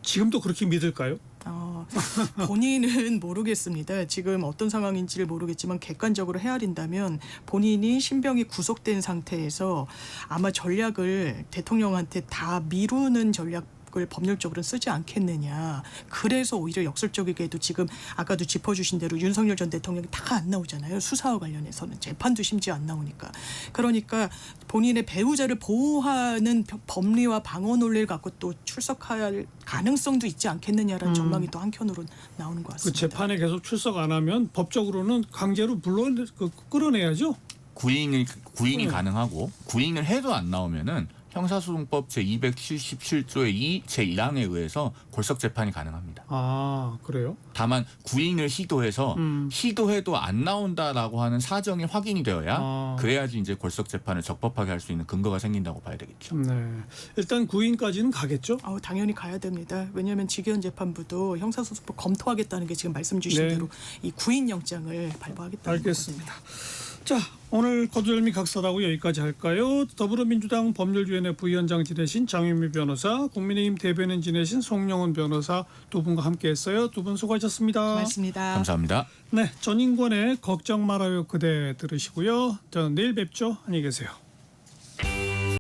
지금도 그렇게 믿을까요? 본인은 모르겠습니다. 지금 어떤 상황인지를 모르겠지만 객관적으로 헤아린다면 본인이 신병이 구속된 상태에서 아마 전략을 대통령한테 다 미루는 전략을 법률적으로는 쓰지 않겠느냐. 그래서 오히려 역설적이게도 지금 아까도 짚어주신 대로 윤석열 전 대통령이 다 안 나오잖아요. 수사와 관련해서는 재판도 심지어 안 나오니까. 그러니까 본인의 배우자를 보호하는 법리와 방어 논리를 갖고 또 출석할 가능성도 있지 않겠느냐라는 전망이 또 한켠으로 나오는 것 그 같습니다. 재판에 계속 출석 안 하면 법적으로는 강제로 끌어내야죠. 구인이 가능하고 구인을 해도 안 나오면은 형사소송법 제277조의 2 제1항에 의해서 골석 재판이 가능합니다. 아 그래요? 다만 구인을 시도해서 시도해도 안 나온다라고 하는 사정이 확인이 되어야 그래야지 이제 골석 재판을 적법하게 할 수 있는 근거가 생긴다고 봐야 되겠죠. 네. 일단 구인까지는 가겠죠. 당연히 가야 됩니다. 왜냐하면 지기현 재판부도 형사소송법 검토하겠다는 게 지금 말씀 주신 네. 대로 이 구인 영장을 발부하겠다는 알겠습니다. 자, 오늘 거두절미 각서라고 여기까지 할까요? 더불어민주당 법률위원회 부위원장 지내신 장윤미 변호사, 국민의힘 대변인 지내신 송영은 변호사 두 분과 함께했어요. 두 분 수고하셨습니다. 고맙습니다. 감사합니다. 네, 전인권의 걱정 말아요 그대 들으시고요. 저는 내일 뵙죠. 안녕히 계세요.